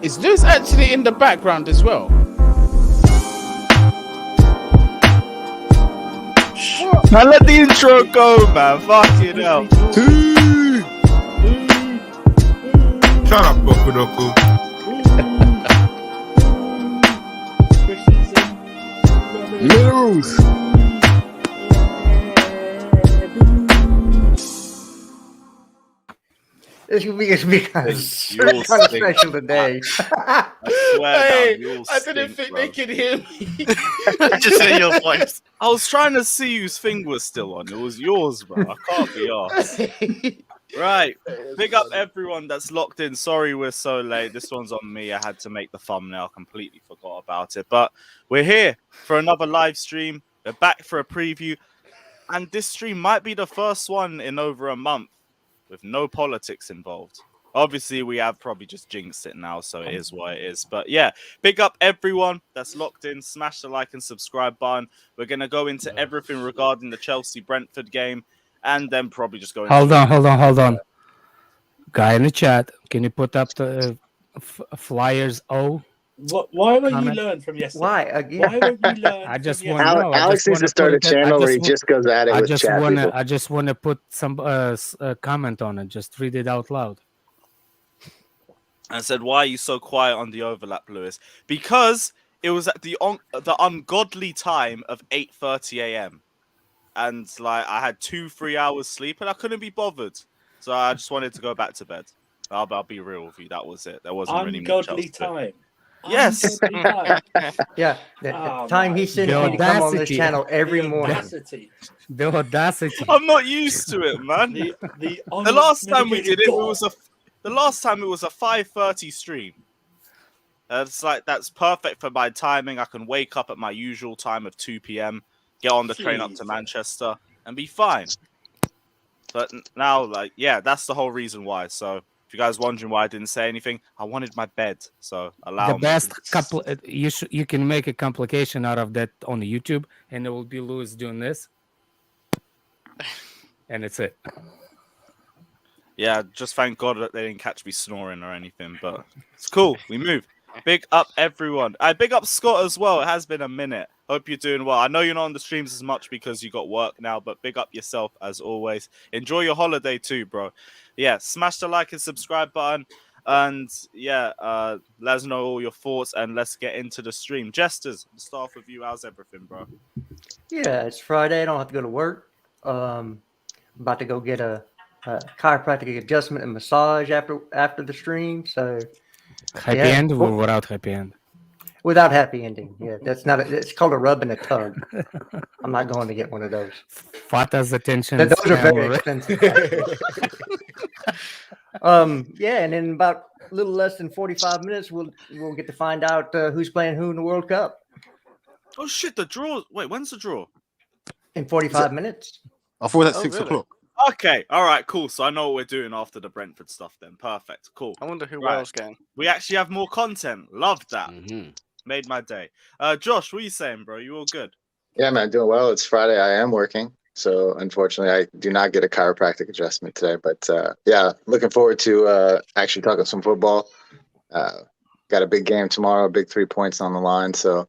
Is Lewis actually in the background as well? Man, let the intro go, man. Fucking hell. Shut up, Bokudoku. Lose. It's because kind of special today. I swear Hey, down, you all I didn't stink, think bro. they could hear me. Just hear your voice. I was trying to see whose thing was still on. It was yours, bro. I can't be arsed. Right. Big up everyone that's locked in. Sorry we're so late. This one's on me. I had to make the thumbnail. I completely forgot about it. But we're here for another live stream. We're back for a preview. And this stream might be the first one in over a month with no politics involved. Obviously, we have probably just jinxed it now, so it is what it is. But yeah, big up everyone that's locked in. Smash the like and subscribe button. We're going to go into everything regarding the Chelsea-Brentford game, and then probably just go into... Hold on. Guy in the chat, can you put up the Flyers O? Why won't Comment. you learn from yesterday? Why? Again? Why won't you learn? I just from want to yesterday? know. Alex needs to start a channel where he just goes at it with chat people. I just want to put some comment on it. Just read it out loud. And said, why are you so quiet on the overlap, Lewis? Because it was at the ungodly time of 8:30 a.m. And like I had 2-3 hours sleep and I couldn't be bothered. So I just wanted to go back to bed. I'll be real with you. That was it. There wasn't really much else Ungodly to it. time. Yes. Ungodly time. Yeah, the time he sent The me to come on this audacity. channel every The morning. audacity. The audacity. I'm not used to it, man. The last time we did it, unmitigated the last time it was a 5:30 stream. That's perfect for my timing. I can wake up at my usual time of 2 p.m., get on the train up to Jesus. Manchester, and be fine. But now, that's the whole reason why. So if you guys wondering why I didn't say anything, I wanted my bed. So allow The me. best couple. You can make a complication out of that on the YouTube, and it will be Lewis doing this, and it's it. Yeah, just thank God that they didn't catch me snoring or anything. But it's cool. We move. Big up everyone. I big up Scott as well. It has been a minute. Hope you're doing well. I know you're not on the streams as much because you got work now, but big up yourself as always. Enjoy your holiday too, bro. Yeah, smash the like and subscribe button. And yeah, let us know all your thoughts and let's get into the stream. Jesters, we'll start off with you. How's everything, bro? Yeah, it's Friday. I don't have to go to work. About to go get a chiropractic adjustment and massage after the stream. So Happy end or without happy end? without happy ending. Yeah, that's not. It's called a rub and a tug. I'm not going to get one of those. Fata's attention. Those are very expensive. Yeah, and in about a little less than 45 minutes, we'll get to find out who's playing who in the World Cup. Oh shit, the draw. Wait, when's the draw? In 45 minutes. I thought that's Oh, 6 really? o'clock. Okay, all right, cool. So I know what we're doing after the Brentford stuff then. Perfect, cool. I wonder who Right. Wales getting. We actually have more content. Love that. Mm-hmm. Made my day. Josh, what are you saying, bro? You all good? Yeah, man, doing well. It's Friday. I am working. So unfortunately, I do not get a chiropractic adjustment today. But yeah, looking forward to actually talking some football. Got a big game tomorrow, big 3 points on the line. So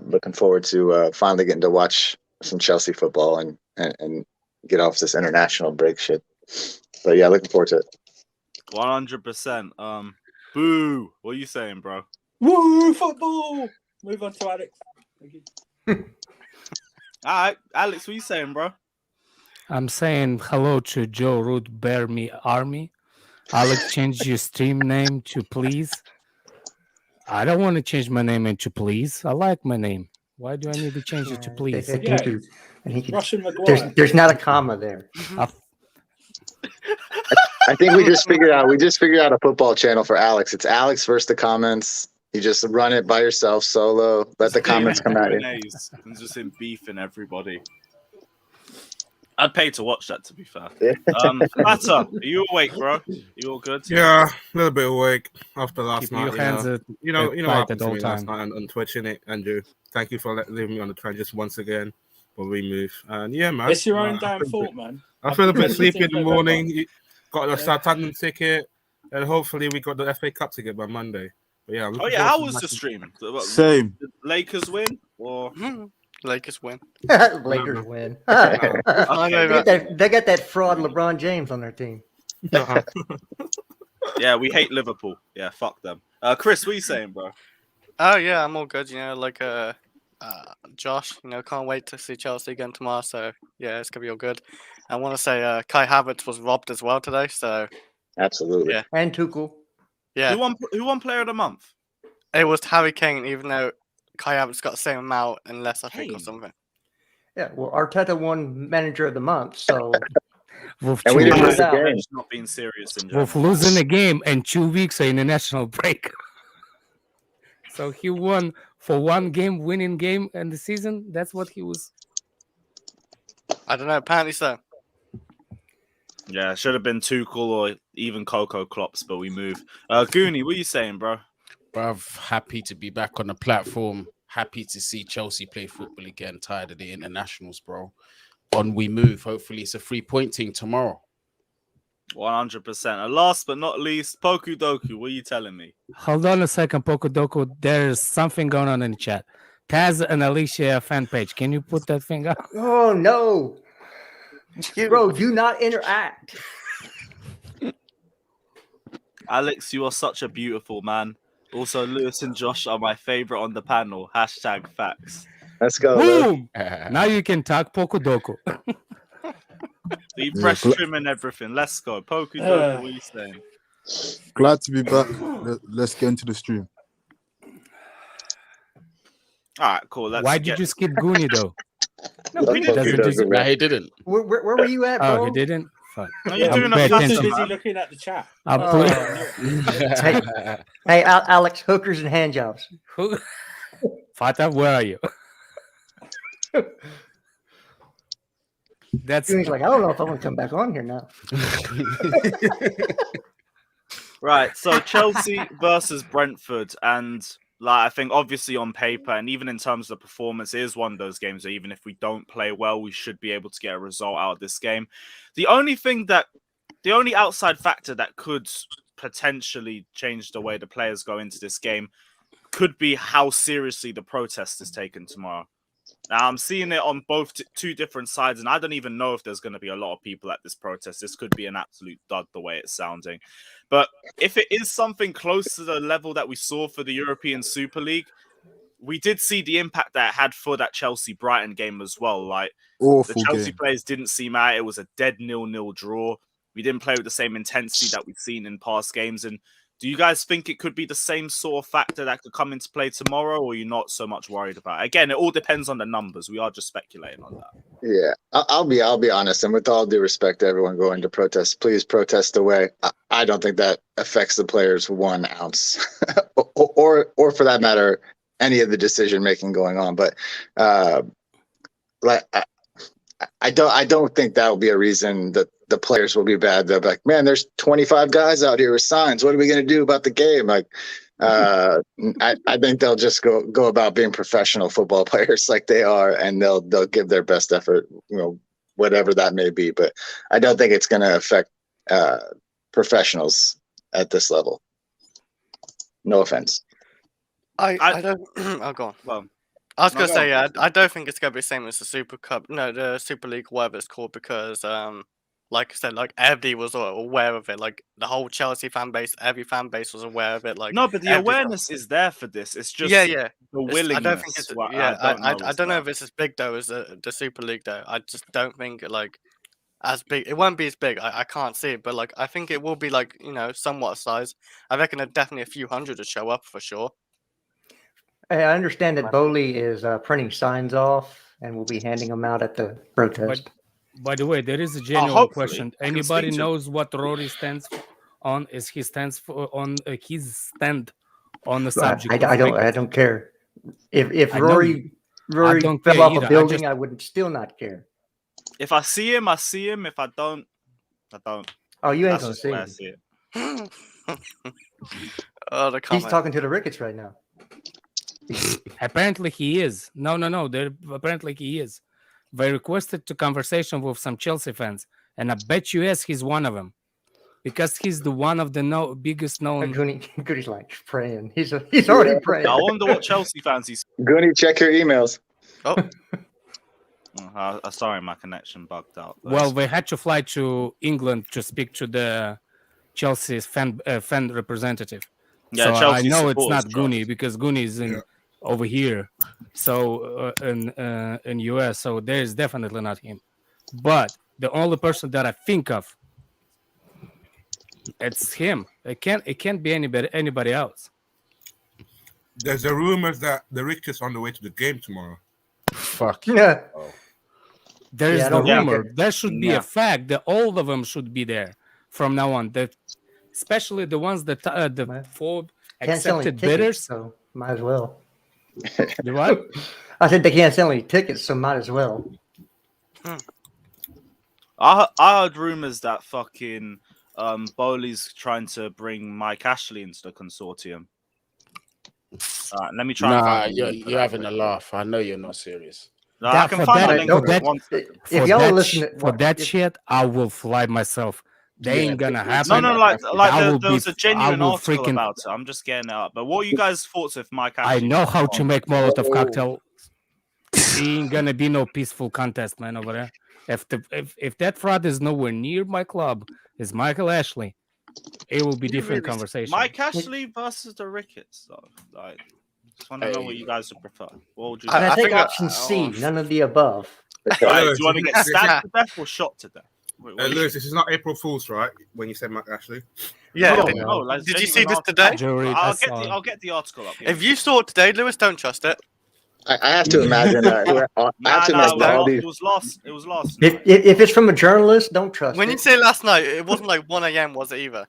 looking forward to finally getting to watch some Chelsea football and get off this international break shit. But yeah, looking forward to it. 100%. Boo. What are you saying, bro? Woo, football! Move on to Alex. Thank you. All right, Alex, what are you saying, bro? I'm saying hello to Joe Root Bear Me Army. Alex, change your stream name to please. I don't want to change my name into please. I like my name. Why do I need to change it to please? Russian Maguire. There's not a comma there. I think we just figured out a football channel for Alex. It's Alex versus the comments. You just run it by yourself, solo. Let the comments come at you. And just him beefing everybody. I'd pay to watch that, to be fair. Yeah. Matter, are you awake, bro? You all good? Yeah, a little bit awake after last Keep night. your hands You know what tight happened at to all me last time. night on Twitch, innit, Andrew? Thank you for leaving me on the train just once again. But we move. And yeah, man. It's your own damn fault, man. I feel a bit sleepy in the November. morning. Got the Southampton ticket, and hopefully we got the FA Cup ticket by Monday. But yeah, I'm Oh looking yeah, how forward was to the match- stream? What, Same. did Lakers win or? Lakers win. Lakers win. No. I know that. They got that fraud LeBron James on their team. Uh-huh. Yeah, we hate Liverpool. Yeah, fuck them. Chris, what are you saying, bro? Oh yeah, I'm all good. Like Josh, can't wait to see Chelsea again tomorrow. So yeah, it's gonna be all good. I want to say Kai Havertz was robbed as well today. So Absolutely. Yeah. And Tuchel. yeah, Who won Player of the Month? it was Harry Kane. Even though Kai Havertz got the same amount and less, I think, or Kane? something. Yeah, well, Arteta won Manager of the Month, so With And we two didn't weeks- lose the out. game. Bench not being serious in with general. losing a game and 2 weeks international break. So he won for one game, winning game in the season. That's what he was. I don't know. Apparently so. Yeah, should have been Tuchel or even Coco Klops, but we move. Goonie, what are you saying, bro? Bruv, happy to be back on the platform. Happy to see Chelsea play football again. Tired of the internationals, bro. On we move. Hopefully, it's a 3-point team tomorrow. 100%. And last but not least, Poku Doku, what are you telling me? Hold on a second, Pocodoco. There's something going on in the chat. Taz and Alicia fan page. Can you put that thing up? oh no, bro, do not interact. Alex, you are such a beautiful man. Also, Lewis and Josh are my favorite on the panel. Hashtag facts. Let's go. Lou. Boom! Now you can talk, Pocodoco. The breast trim and everything. Let's go. Poku Doku, what are you saying? Glad to be back. Let's get into the stream. All right, cool. Let's Why get... did you skip Goonie though? No, we didn't Doesn't do just- that. Nah, he didn't. Where were you at, bro? Oh, he didn't. Fuck. No, you're I'm doing paying a He's attention. too fast busy looking at the chat. I'm Oh. put- Hey, Alex, hookers and hand jobs. Who? Fata, where are you? That's He's like, I don't know if I want to come back on here now. Right, so Chelsea versus Brentford, and like I think obviously on paper and even in terms of the performance, it is one of those games that even if we don't play well, we should be able to get a result out of this game. The only outside factor that could potentially change the way the players go into this game could be how seriously the protest is taken tomorrow. Now, I'm seeing it on both two different sides, and I don't even know if there's going to be a lot of people at this protest. This could be an absolute dud the way it's sounding. But if it is something close to the level that we saw for the European Super League, we did see the impact that it had for that Chelsea-Brighton game as well. Like, Awful the Chelsea game. players didn't seem out. It was a dead 0-0 draw. We didn't play with the same intensity that we've seen in past games. And do you guys think it could be the same sort of factor that could come into play tomorrow, or are you not so much worried about it? Again, it all depends on the numbers. We are just speculating on that. Yeah, I'll be honest, and with all due respect to everyone going to protest, please protest away. I don't think that affects the players 1 ounce, or for that matter, any of the decision making going on. But I don't think that will be a reason that the players will be bad. They'll be like, man, there's 25 guys out here with signs. What are we going to do about the game? Like, I think they'll just go about being professional football players like they are, and they'll give their best effort, whatever that may be. But I don't think it's going to affect professionals at this level. No offense. I don't. Oh, go on. Well, I was No, gonna go say, on. I don't think it's gonna be the same as the Super Cup, no, the Super League, whatever it's called, because, like I said, like everybody was aware of it. Like the whole Chelsea fan base, every fan base was aware of it. Like no, but the every- awareness is there for this. It's just yeah. the It's- willingness. I don't think it's what I is don't know that. if it's as big though as the Super League though. I just don't think like as big. It won't be as big. I can't see it, but like I think it will be like somewhat size. I reckon definitely a few hundred to show up for sure. Hey, I understand that Bowley is printing signs off and will be handing them out at the protest. By the way, there is a genuine hopefully. question. I can Anybody speak to- knows what Rory stands on? Is he stands for on his stand on the subject? I of don't cricket? care. If I know Rory don't fell care off either. a I building, just- I would still not care. If I see him, I see him. If I don't, I don't. Oh, you ain't That's gonna just see the way I him. see it. Oh, the He's comment. talking to the Ricketts right now. Apparently he is. No. Apparently he is. They requested to conversation with some Chelsea fans, and I bet you he's one of them. because he's the one of the biggest known. Goody's like praying. He's already praying. I wonder what Chelsea fans he's. Goonie, check your emails. Sorry, my connection bugged out. Well, they had to fly to England to speak to the Chelsea's fan representative. Yeah, so Chelsea I know it's not supporters Goonie because Goonie is over here, so in US. So there is definitely not him. But the only person that I think of, it's him. It can't be anybody else. There's a rumors that the Rick is on the way to the game tomorrow. Fuck. Yeah. There is I the don't think rumor. There should be a fact that all of them should be there from now on. That especially the ones that the 4 Can't sell any accepted tickets, bidders. so might as well. You what? I said they can't sell any tickets, so might as well. I heard rumors that fucking Bowley's trying to bring Mike Ashley into the consortium. Let me try. Nah, you're having a laugh. I know you're not serious. No, I can find a link if y'all are listening for that shit, I will fly myself. They ain't gonna happen. No, like there was a genuine article about it. I'm just getting it up. But what are you guys' thoughts if Mike Ashley? I know how to make Molotov cocktail. Ain't gonna be no peaceful contest, man, over there. If that fraud is nowhere near my club, is Michael Ashley, it will be different conversation. Mike Ashley versus the Ricketts, though. Like, just want to know what you guys would prefer. What would you? I think option C, none of the above. Right, do you want to get stabbed to death or shot to death? Lewis, this is not April Fool's, right? When you said Mike Ashley. Yeah. Did you see this today? I'll get the article up. Yeah. If you saw it today, Lewis, don't trust it. I have to imagine that. It was last. If it's from a journalist, don't trust it. When you say last night, it wasn't like 1 a.m. was it either?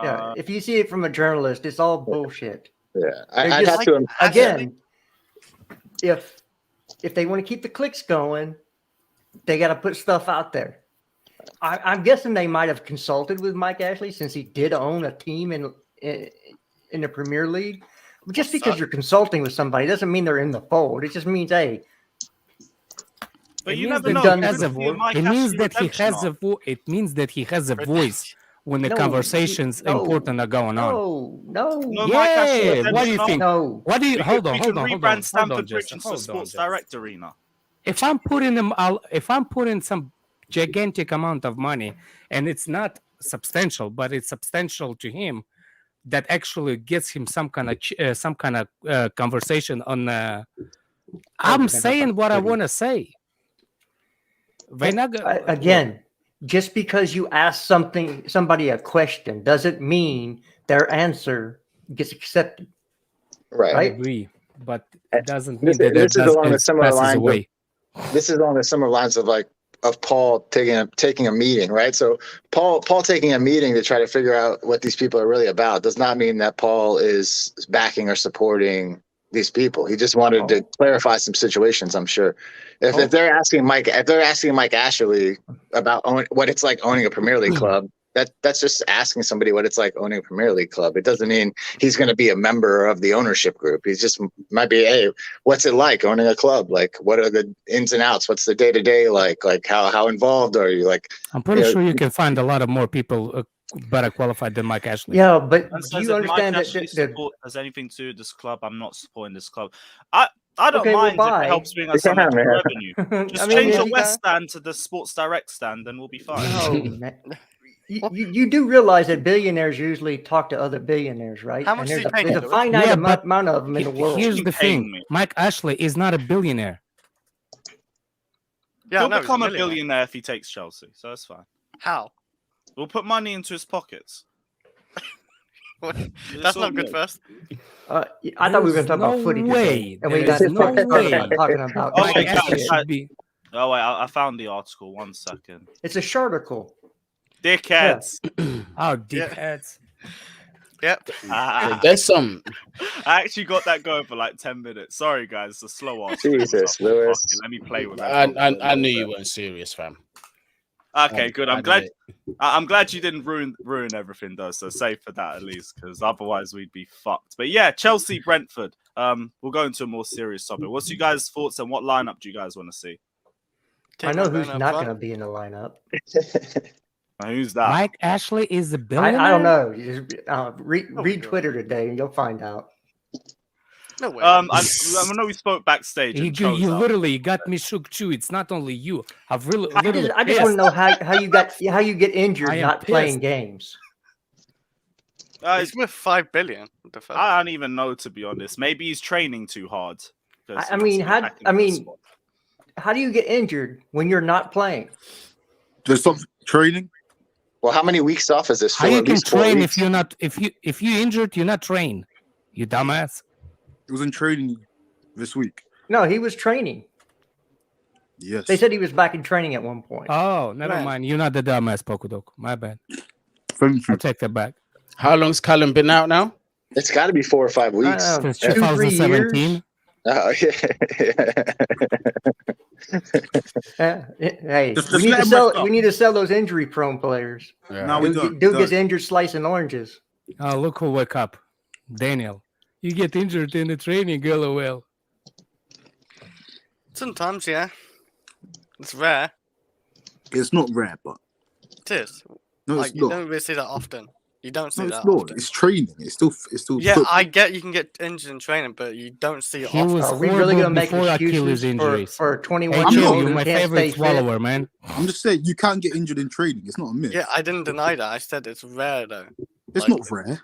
Yeah, if you see it from a journalist, it's all bullshit. Yeah, I'd have to again. If they want to keep the clicks going, they got to put stuff out there. I'm guessing they might have consulted with Mike Ashley since he did own a team in the Premier League. Just because you're consulting with somebody doesn't mean they're in the fold. It just means, hey. But you never know. It means that he has a It means that he has a voice when the conversations important are going on. No. Yeah. What do you think? No. What do you? Hold on. Rebrand Stamford Bridge into Sports Direct Arena. If I'm putting some gigantic amount of money, and it's not substantial, but it's substantial to him, that actually gets him some kind of conversation on. I'm saying what I want to say. Again, just because you ask somebody a question doesn't mean their answer gets accepted. Right. I agree, but it doesn't mean this is along the similar lines away. This is along the similar lines of Paul taking a meeting, right? So Paul taking a meeting to try to figure out what these people are really about does not mean that Paul is backing or supporting these people. He just wanted to clarify some situations, I'm sure. If they're asking Mike Ashley about what it's like owning a Premier League club, that's just asking somebody what it's like owning a Premier League club. It doesn't mean he's going to be a member of the ownership group. He's just might be, hey, what's it like owning a club? Like, what are the ins and outs? What's the day to day like? Like, how involved are you? Like, I'm pretty sure you can find a lot of more people better qualified than Mike Ashley. Yeah, but do you understand that has anything to do with this club? I'm not supporting this club. I don't mind if it helps bring us some extra revenue. Just change the West stand to the Sports Direct stand, and we'll be fine. No, You do realize that billionaires usually talk to other billionaires, right? How much and do you pay? there's a finite amount of them in the world. Here's the thing: Mike Ashley is not a billionaire. Yeah, he'll become a billionaire if he takes Chelsea, so that's fine. How? We'll put money into his pockets. That's not good first. I thought we were going to talk about footy today, and we got talking about. Oh wait, I found the article. 1 second. It's a sharticle. Dickheads. Oh, dickheads. Yep. There's some. I actually got that going for like 10 minutes. Sorry, guys. It's a slow article. Jesus, Lewis. Let me play with that. I knew you weren't serious, fam. Okay, good. I'm glad you didn't ruin everything though. So safe for that at least, because otherwise we'd be fucked. But yeah, Chelsea, Brentford. We'll go into a more serious topic. What's you guys' thoughts and what lineup do you guys want to see? I know who's not going to be in the lineup. Who's that? Mike Ashley is a billionaire. I don't know. You just, read God. Twitter today and you'll find out. No way. I know we spoke backstage. You, And chose you up. literally got me shook too. It's not only you. I've really, I literally. just want to know how you get injured I am not playing pissed. games. He's worth 5 billion. What the fuck? I don't even know, to be honest. Maybe he's training too hard. 'Cause I he mean, wants to be back in the squad. how do you get injured when you're not playing? Just stop training. Well, how many weeks off is this? How for? you At can least 4 train weeks? if you're not if you injured, you're not trained. You dumbass. It was in training this week. No, he was training. Yes. They said he was back in training at one point. Oh, never Right. mind. You're not the dumbass, Pokodok. My bad. Thank I'll you. take that back. How long's Callum been out now? It's got to be 4 or 5 weeks. I don't know, Since 2-3 years. 2017. Oh, yeah. Hey, Just we need let to him sell. rest up. We need to sell those injury-prone players. Yeah. Now we Dude, don't. Dude gets injured slicing oranges. Oh, look who woke up. Daniel. You get injured in the training, LOL. Sometimes, yeah. It's rare. It's not rare, but It is. no, Like, it's you not. don't really see that often. You don't see No, that it's not. often. It's training. It's still. Yeah, football. I get you can get injured in training, but you don't see it He often. was Are we really horrible going to make before Achilles excuses injuries. for a Hey, 21-year-old Joe, know. you're who my can't favorite stay fit? swallower, man. I'm just saying you can't get injured in training. It's not a myth. Yeah, I didn't deny that. I said it's rare though. It's like- not rare.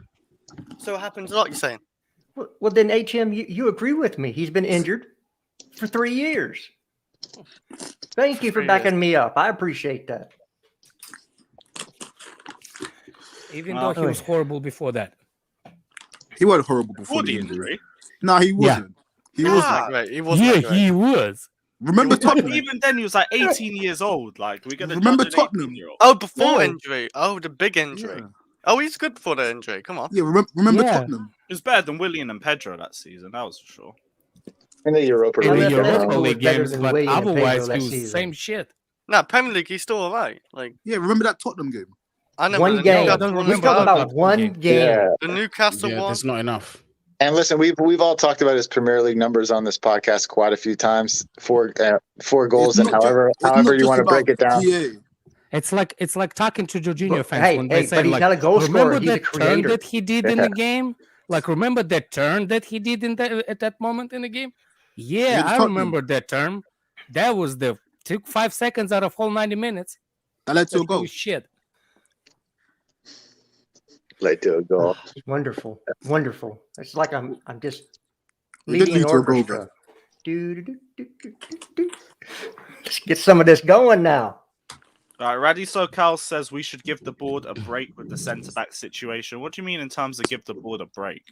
So it happens a lot. You're saying? Well, then, HM, you agree with me. He's been injured for 3 years. Thank you for 3 backing years. me up. I appreciate that. Even though he was horrible before that. He wasn't horrible before Before the the injury. injury. No, he Yeah. wasn't. He He wasn't wasn't. that great. He wasn't Yeah, that great. he was. Remember Tottenham? Even then, he was like 18 years old. Like, we're gonna Remember judge an Tottenham? 18-year-old. Oh, before Yeah. injury. Oh, the big injury. Yeah. Oh, he's good before the injury. Come on. Yeah, remember Yeah. Tottenham? He was better than Willian and Pedro that season. That was for sure. In the Europa In the League. Atletico Europa was League better games, than but Willian and Pedro otherwise that he was season. same shit. No, Premier League, he's still alright. Like Yeah, remember that Tottenham game? I know One the game. I don't Newcastle remember We talk one, that. about one game. game. Yeah. the Newcastle Yeah, one. there's not enough. And listen, we've all talked about his Premier League numbers on this podcast quite a few times. Four goals, and It's not however not you just want to break about it down. PA. It's like talking to Jorginho But, fans when they say but he's like, not a goal remember scorer. He's a that turn creator. that he did in the game? Like, remember that turn that he did at that moment in the game? Yeah, Yeah, I Tottenham. remember that turn. That was took 5 seconds out of whole 90 minutes. That led to a That's goal. really shit. Late to a goal. Wonderful, wonderful. It's like I'm just He did leading an lead to a goal, orchestra. Do. Let's get some of this going now. All right, Radiso Cal says we should give the board a break with the centre back situation. What do you mean in terms of give the board a break?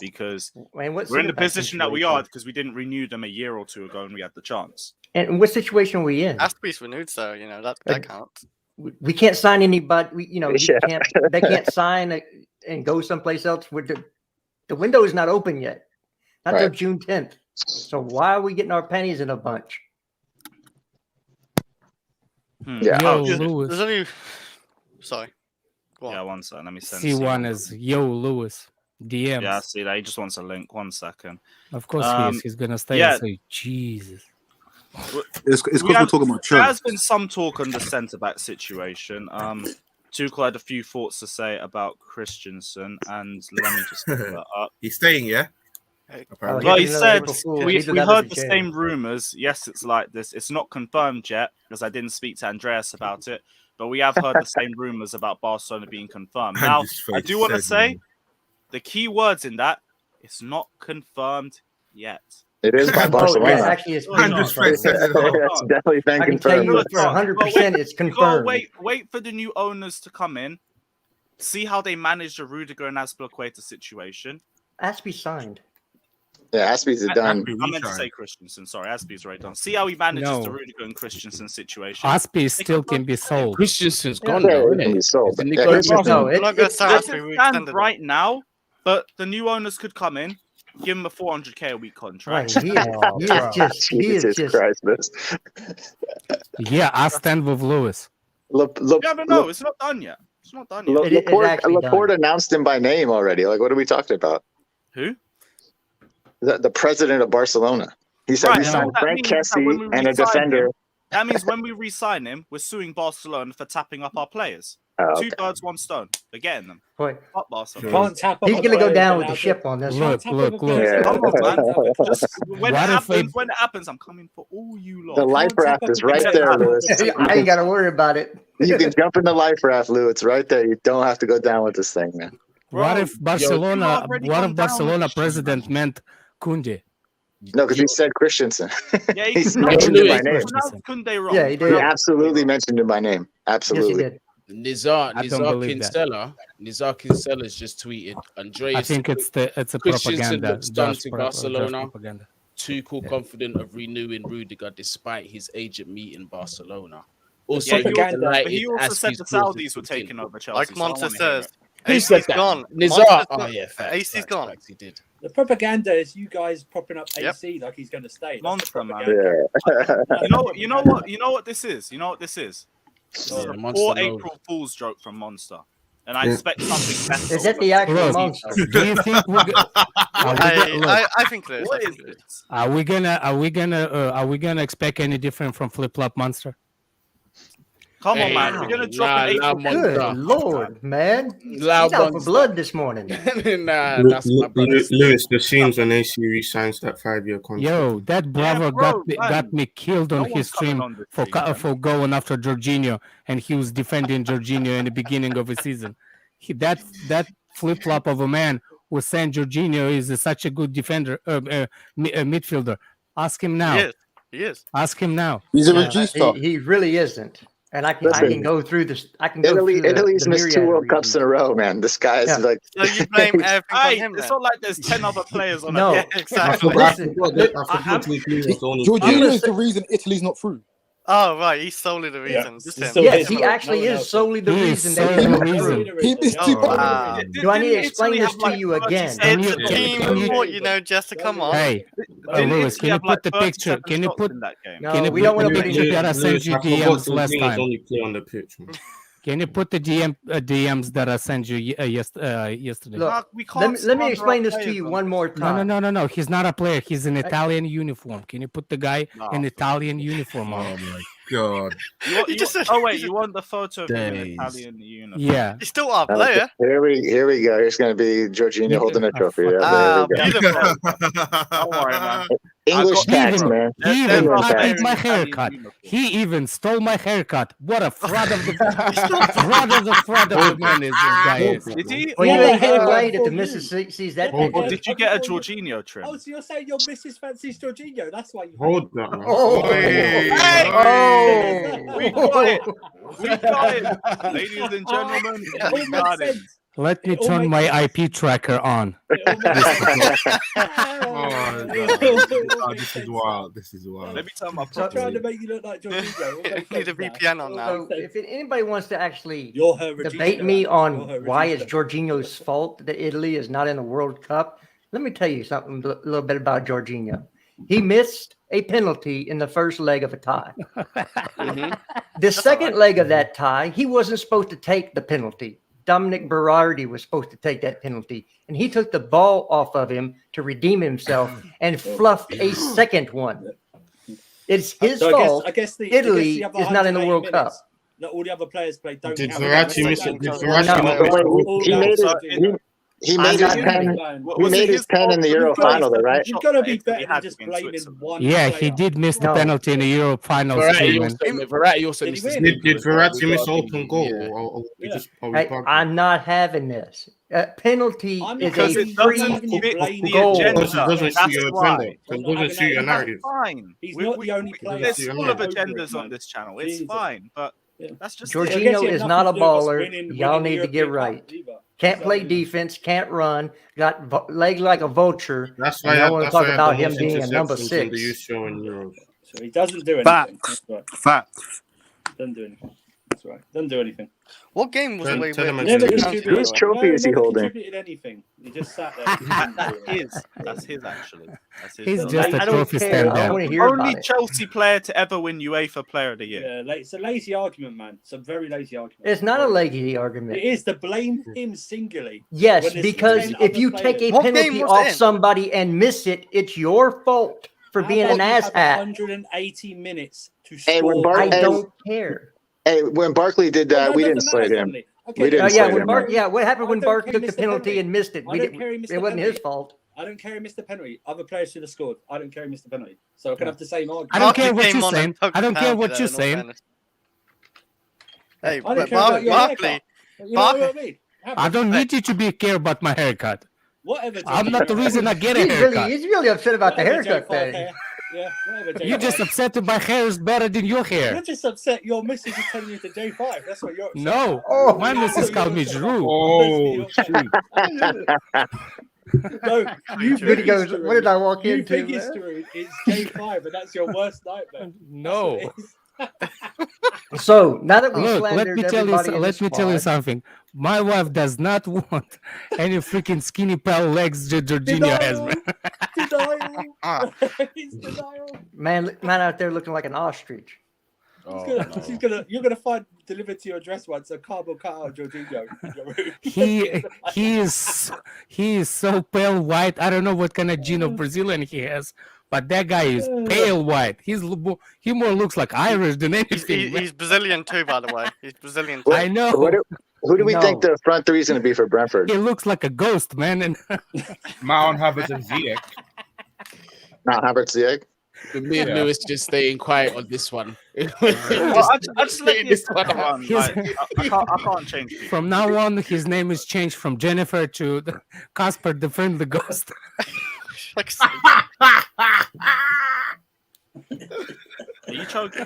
Because Man, what we're in the centre-back position that we situation? are because we didn't renew them a year or two ago and we had the chance. And what situation are we in? Aspie's renewed, so you know that counts. We can't sign anybody. You Yeah. can't. They can't sign and go someplace else. With the window is not open yet. Not till Right. June 10th. So why are we getting our pennies in a bunch? Yeah. Yo, There's Lewis. only. Sorry. Go on. Yeah, one second. Let me send C1 is Yo, Lewis. DMs. Yeah, I see that. He just wants a link. 1 second. Of course he is. He's going to stay yeah. and say, Jesus. It's because We we're have- talking about There has church. been some talk on the centre back situation. Tuchel had a few thoughts to say about Christensen, and let me just pull that up. He's staying, yeah? Oh, Apparently. Well, he here's said another April Fool's. we Either that or heard the the jail. same rumours. Yes, it's like this. It's not confirmed yet, because I didn't speak to Andreas about it. But we have heard the same rumours about Barcelona being confirmed. Now, Andrew's I face do want to said say no. the key words in that: it's not confirmed yet. It is by Oh, Barcelona. yes, actually, it's Andrew's confirmed. face said it all. That's definitely been I can tell confirmed. you for 100% it's You gotta confirmed. wait for the new owners to come in, see how they manage the Rudiger and Azpilicueta situation. Aspie signed. Yeah, Aspie's done. I meant to say Christensen. Sorry, Aspie's right done. See how he manages No. the Rudiger and Christensen situation. Aspie still can be sold. Christensen's Yeah, gone Yeah, though, it can be isn't sold. Didn't he Yeah, go to Christensen- Barcelona? No, I'm not gonna it's say As Aspie, it we stands extended it. right now, but the new owners could come in, give him a 400k a week contract. right. He is just. He is Jesus just. Christ, this. Yeah, I stand with Lewis. Yeah, but no, it's not done yet. It's not done yet. It is actually Laporte done. announced him by name already. Like, what are we talking about? Who? The president of Barcelona. He said Right, we and signed what that Frank means is that Kessie when we and a re-sign defender. him, That means when we re-sign him, we're suing Barcelona for tapping up our players. Oh, Two okay. birds, one stone. We're getting them. Boy, Fuck Barcelona. Can't tap up he's a going to go player down with without the ship on this. Look, Can't look, tap up a look. player Yeah. without Come on, man. a- Just when What it if happens, when it happens, I'm coming for all you lot. The life Can't tap raft up is a right player there, without Lewis. a- I ain't got to worry about it. You can jump in the life raft, Lou. It's right there. You don't have to go down with this thing, man. What Bro, if Barcelona? already What gone if down Barcelona with this shit, president meant Kunde? No, because he said Christensen. Yeah, He he's mentioned it by name. pronounced Kunde wrong. Yeah, he did. He absolutely mentioned it by name. Yes, he Absolutely. did. Nizar I don't believe that. Kinsella's just tweeted Andreas. I think it's a Christensen propaganda. looks done Just to just Barcelona. propaganda. Tuchel Yeah. confident of renewing Rudiger despite his agent meeting Barcelona. Also, Yeah, Propaganda, but he also said the Saudis were taking over Chelsea. Like so I don't Monster wanna hear says, it. Who said AC's that? gone. Nizar. Monster's Oh gone. yeah, facts, AC's facts, gone. facts, he did. The propaganda is you guys propping up Yep. AC like he's going to stay. That's Monster, the man. propaganda. Yeah. You know what this is? You know what this is? This is Yeah, a Monster poor knows. April Fool's joke from Monster, and I expect something better. Is that the actual Look, monster? Do you think we're I think it is. What I is think it is. this? are we gonna expect any different from Flip Flop Monster? Come on, Hey, man. We're gonna drop an nah, April nah, Fool's. Good Monster. Lord, man. He's Loud out for Monster. blood this morning. Nah, that's my brother. Lewis, the scenes when AC re-signs that 5-year contract. Yo, that brother bro, got me killed on No one's his coming stream on this stream, man. for going after Jorginho, and he was defending Jorginho in the beginning of the season. That flip flop of a man was saying Jorginho is such a good defender, midfielder. Ask him now. Yes, he is. Ask him now. He's a Yeah, regista. he really isn't. And I can Listen, go through this. I can go Italy, through Italy's the missed myriad 2 of World Cups in a row, man. This guy is Yeah. like. So you blame everything on Hey, him it's then? not like there's 10 other players on No. it. Yeah, I exactly. forgot, Listen, I forgot to include us only. Jorginho is the reason Italy's not through. Oh right, he's solely the Yeah. reason. Just He's him. so- Yes, he No actually one is else. solely the He is reason solely that the he's reason. through. He missed Oh, 2 wow. penalties. Do I need to Didn't explain Italy this have, to like, you 30 again? saves? Can you- It's a can team you- report, you know, Jester. Come on. Hey, Didn't Lewis, Italy can you have, put like, the 30 picture? Can you 7 put shots in that game? No, Can you we put don't want the to put picture that I sent you DMs last Jorginho's time? only play on the pitch, man. Can you put the DMs that I sent you yesterday? Look, Mark, we can't let me slander explain our this to players you on one this. more time. No. He's not a player. He's in Italian uniform. Can you put the guy in Italian uniform on? Oh my god. You just said- You want the photo of him in Days. Italian uniform? Yeah. He's still our player. Here we go. Here's going to be Jorginho Yeah. holding a trophy. Yeah, Ah, there we go. beautiful. Don't worry, man. English got- tax, Even- man. He even There's our copied player in my Italian haircut. uniform. He even stole my haircut. What a fraud of the fraud of the man is this guy is. Did he? Well, Yeah, you but ain't getting how laid if the for missus sees that Hold picture. Or did you get a Jorginho trim? Oh, so you're saying your missus fancies Jorginho? That's why you. Hold that, man. Oh. Hey! Oh. We got it. We got it. Ladies and gentlemen, It we all got makes it. sense. Let me It all turn makes my IP tracker on. It all makes sense. Oh, this is wild. This is wild. Let me tell my I'm trying to property. make you look like Jorginho. It all makes Need a sense now. VPN on It now. all So makes if anybody wants to actually You're her regista. debate me You're on her why it's regista. Jorginho's fault that Italy is not in the World Cup, let me tell you something a little bit about Jorginho. He missed a penalty in the first leg of a tie. The second leg of that tie, he wasn't supposed to take the penalty. Dominic Berardi was supposed to take that penalty, and he took the ball off of him to redeem himself and fluffed a second one. It's his So fault. I guess the Italy other is not in the 180 World Cup. minutes, Not all the other players played. Don't Did count. Verratti miss it? Did Verratti No. not miss it? He made So it. He I'm made his not 10. What He was it made his his 10 in the fault? Euro Because final, though, right? You've got to be Italy better had than to just be in blaming Switzerland. one. Yeah, player. he did miss the No. penalty in the Euro finals too, man. Verratti also Did missed he his win? Did Verratti miss gotta open be- goal? yeah. Or we Yeah. just are we Hey, bugging? I'm not having this. Penalty I'm is not a Because it free doesn't fit blame the goal. agenda. Because it doesn't That's suit your why. agenda. Because I'm it not doesn't having suit your that. narrative. Fine. He's not the only player. There's Yeah. full of Go for it, agendas man. on this channel. It's Jesus. fine, but Yeah. that's just Jorginho it. I guess he had is nothing not a to do with us baller. winning Y'all the need to get European right. Cup either. Can't play So, defense, can't run, got legs like a vulture. That's And why I want to that's talk why I had about the him most being a number interceptions in the 6. youth show in Euros. So he doesn't do anything. Facts. That's right. Facts. Doesn't do anything. That's right. Doesn't do anything. What game was Tell- the way tell him we again. Never Whose contributed. whose trophy is he never holding? contributed anything. He just sat there. That's his. That's his actually. That's his. He's So just I a don't trophy care. I don't stand want there. to hear Only about it. Chelsea player to ever win UEFA Player of the Year. Yeah, it's a lazy argument, man. It's a very lazy argument. It's not a lazy It argument. is to blame him singularly. Yes, When there's because 10 if other you take a players. What game penalty was off it in? somebody and miss it, it's your fault. for How being about an you have asshat. 180 minutes to Hey, when score. I Hey. don't care. Hey, when Barkley did Well, that, we doesn't didn't matter slate him. suddenly. Okay, We didn't then slate I him, don't man. care- What happened I when don't Bark care took he the missed the penalty and missed it? I don't care he missed It the wasn't penalty. his fault. I don't care he missed the penalty. Other players should have scored. I don't care he missed the penalty. So I can have the same argument. I don't Barkley care what came you're on and saying. took I don't the care penalty what there, you're in all saying. fairness. Hey, I don't but care about your Barkley, haircut. You know what I mean? I don't need you to be care about my haircut. Whatever. I'm not the reason I get a He's haircut. really upset about the Whatever, haircut J5 thing. hair. Yeah, whatever. You're J5. just upset that my hair is better than your hair. You're just upset. Your missus is telling you to J5. That's what you're upset No, about. Oh, my missus called me Drew. Oh, shoot. No, you Good he think goes, it's Drew. what did I walk You into, think it's man? Drew. It's J5, and that's your worst nightmare. No. So now that we Look, slandered everybody in let the me tell you squad, something. My wife does not want any freaking skinny pale legs Jorginho has, man. Denial. Ah. It's denial. man out there looking like an ostrich. Oh, You're gonna find delivered to your address once a cardboard cutout of Jorginho. in your room. He is so pale white. I don't know what kind of gene of Brazilian he has, but that guy is pale white. He more looks like Irish than anything. man. He's Brazilian too, by the way. He's Brazilian too. What- I know. Who do we No. think the front three is going to be for Brentford? He looks like a ghost, man. And Mount, Havertz, and Ziyech. Not Havertz, Ziyech. Me and Lewis just staying quiet on this one. Well, I just let you this one run. His- Like, I can't change people. from now on, his name is changed from Jennifer to Casper the Friendly Ghost. Like, Are you choking?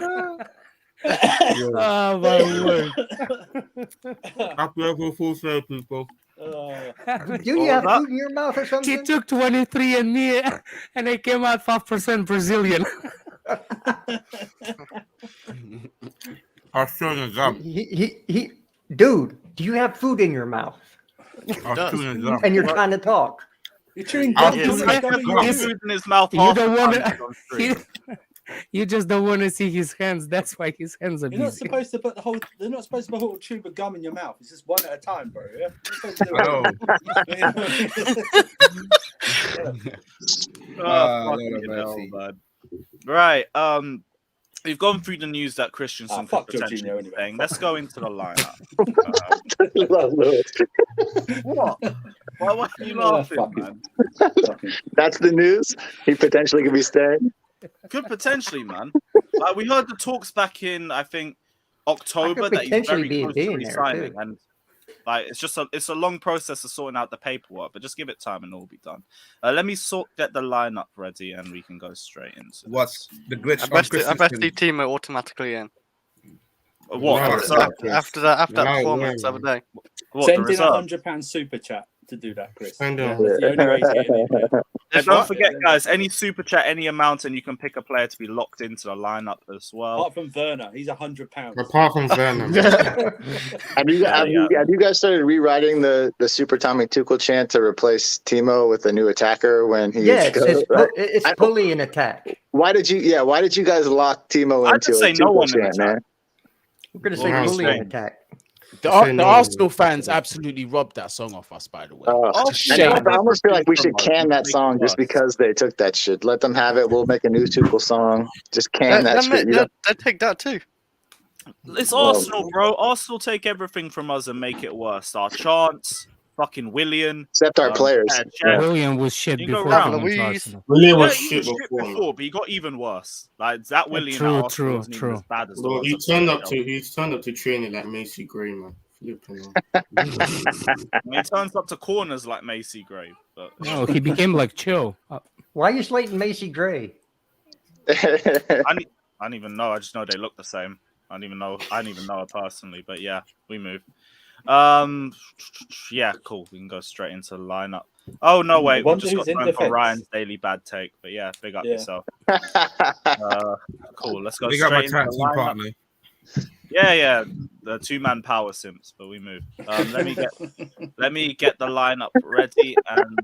Oh my word! Happy April Fool's Day, people. Do you have food in your mouth or He something? took 23 and me, and I came out 5% Brazilian. I'll show you them. Dude, do you have food in your mouth? I'll show you them. And you're trying to talk. You're chewing I'll gum. do You're that. gum in your I'll mouth. Food in his mouth. You half don't the want time to. he's on stream. You just don't want to see his hands. That's why his hands are You're not busy. supposed to put the whole. They're not supposed to put a whole tube of gum in your mouth. It's just one at a time, bro. Yeah. You're supposed to do it. Oh, Lord fucking have hell, mercy. man. Right. We've gone through the news that Christensen fuck could potentially Jorginho be anyway. playing. Let's go into the lineup. Love Lewis. What? Why are you Oh, laughing, fucking- man? That's the news. He potentially could be staying. Could potentially, man. Like we heard the talks back in, I think, October that he's potentially very be a close to billionaire, re-signing, too. and like it's a long process of sorting out the paperwork, but just give it time and it'll be done. Let me get the lineup ready, and we can go straight into What's the glitch I on bet Christensen? the team are automatically in. what? No, the reserve? After that No, performance the other day. What, the Send in reserve? £100 super chat to do that, Chris. Send Yeah, on. that's the only way to get in. Yeah. And don't forget, guys, any super chat, any amount, and you can pick a player to be locked into the lineup as well. Apart from Werner, he's £100. Apart from Venom. Have you guys started rewriting the Super Tommy Tuchel chant to replace Timo with a new attacker when he? Yeah, goes, it's pulley and attack. Why did you guys lock Timo I into just a say no Tuchel one in chant, attack. man? We're gonna say Wow. pulley and attack. The Say no. Arsenal fans absolutely robbed that song off us, by the way. I almost feel like we should can that song just because they took that shit. Let them have it. We'll make a new Tuchel song. Just can that shit. You know? They take that too. It's Arsenal, bro. Arsenal take everything from us and make it worse. Our chants, fucking Willian. Except our players. Yeah. William was shit You go before. round. coming to Louise. Arsenal. William Yeah, was he shit was shit before. before, but he got even worse. Like that Willian True, at Arsenal true, wasn't true. even as bad as the Bro, ones he at turned up Chelsea. to training like Macy Gray, man. Flipping hell. I mean, he turns up to corners like Macy Gray, but No, he became like Cho. Why are you slating Macy Gray? I don't even know. I just know they look the same. I don't even know her personally, but yeah, we move. Yeah, cool. We can go straight into the lineup. Oh no, wait, we Wonder just got who's in time for defense. Ryan's daily bad take, but yeah, big up Yeah. yourself. Cool. Let's go They got my straight into tag the team lineup. partner. Yeah, the 2-man power simps, but we move. Let me get the lineup ready and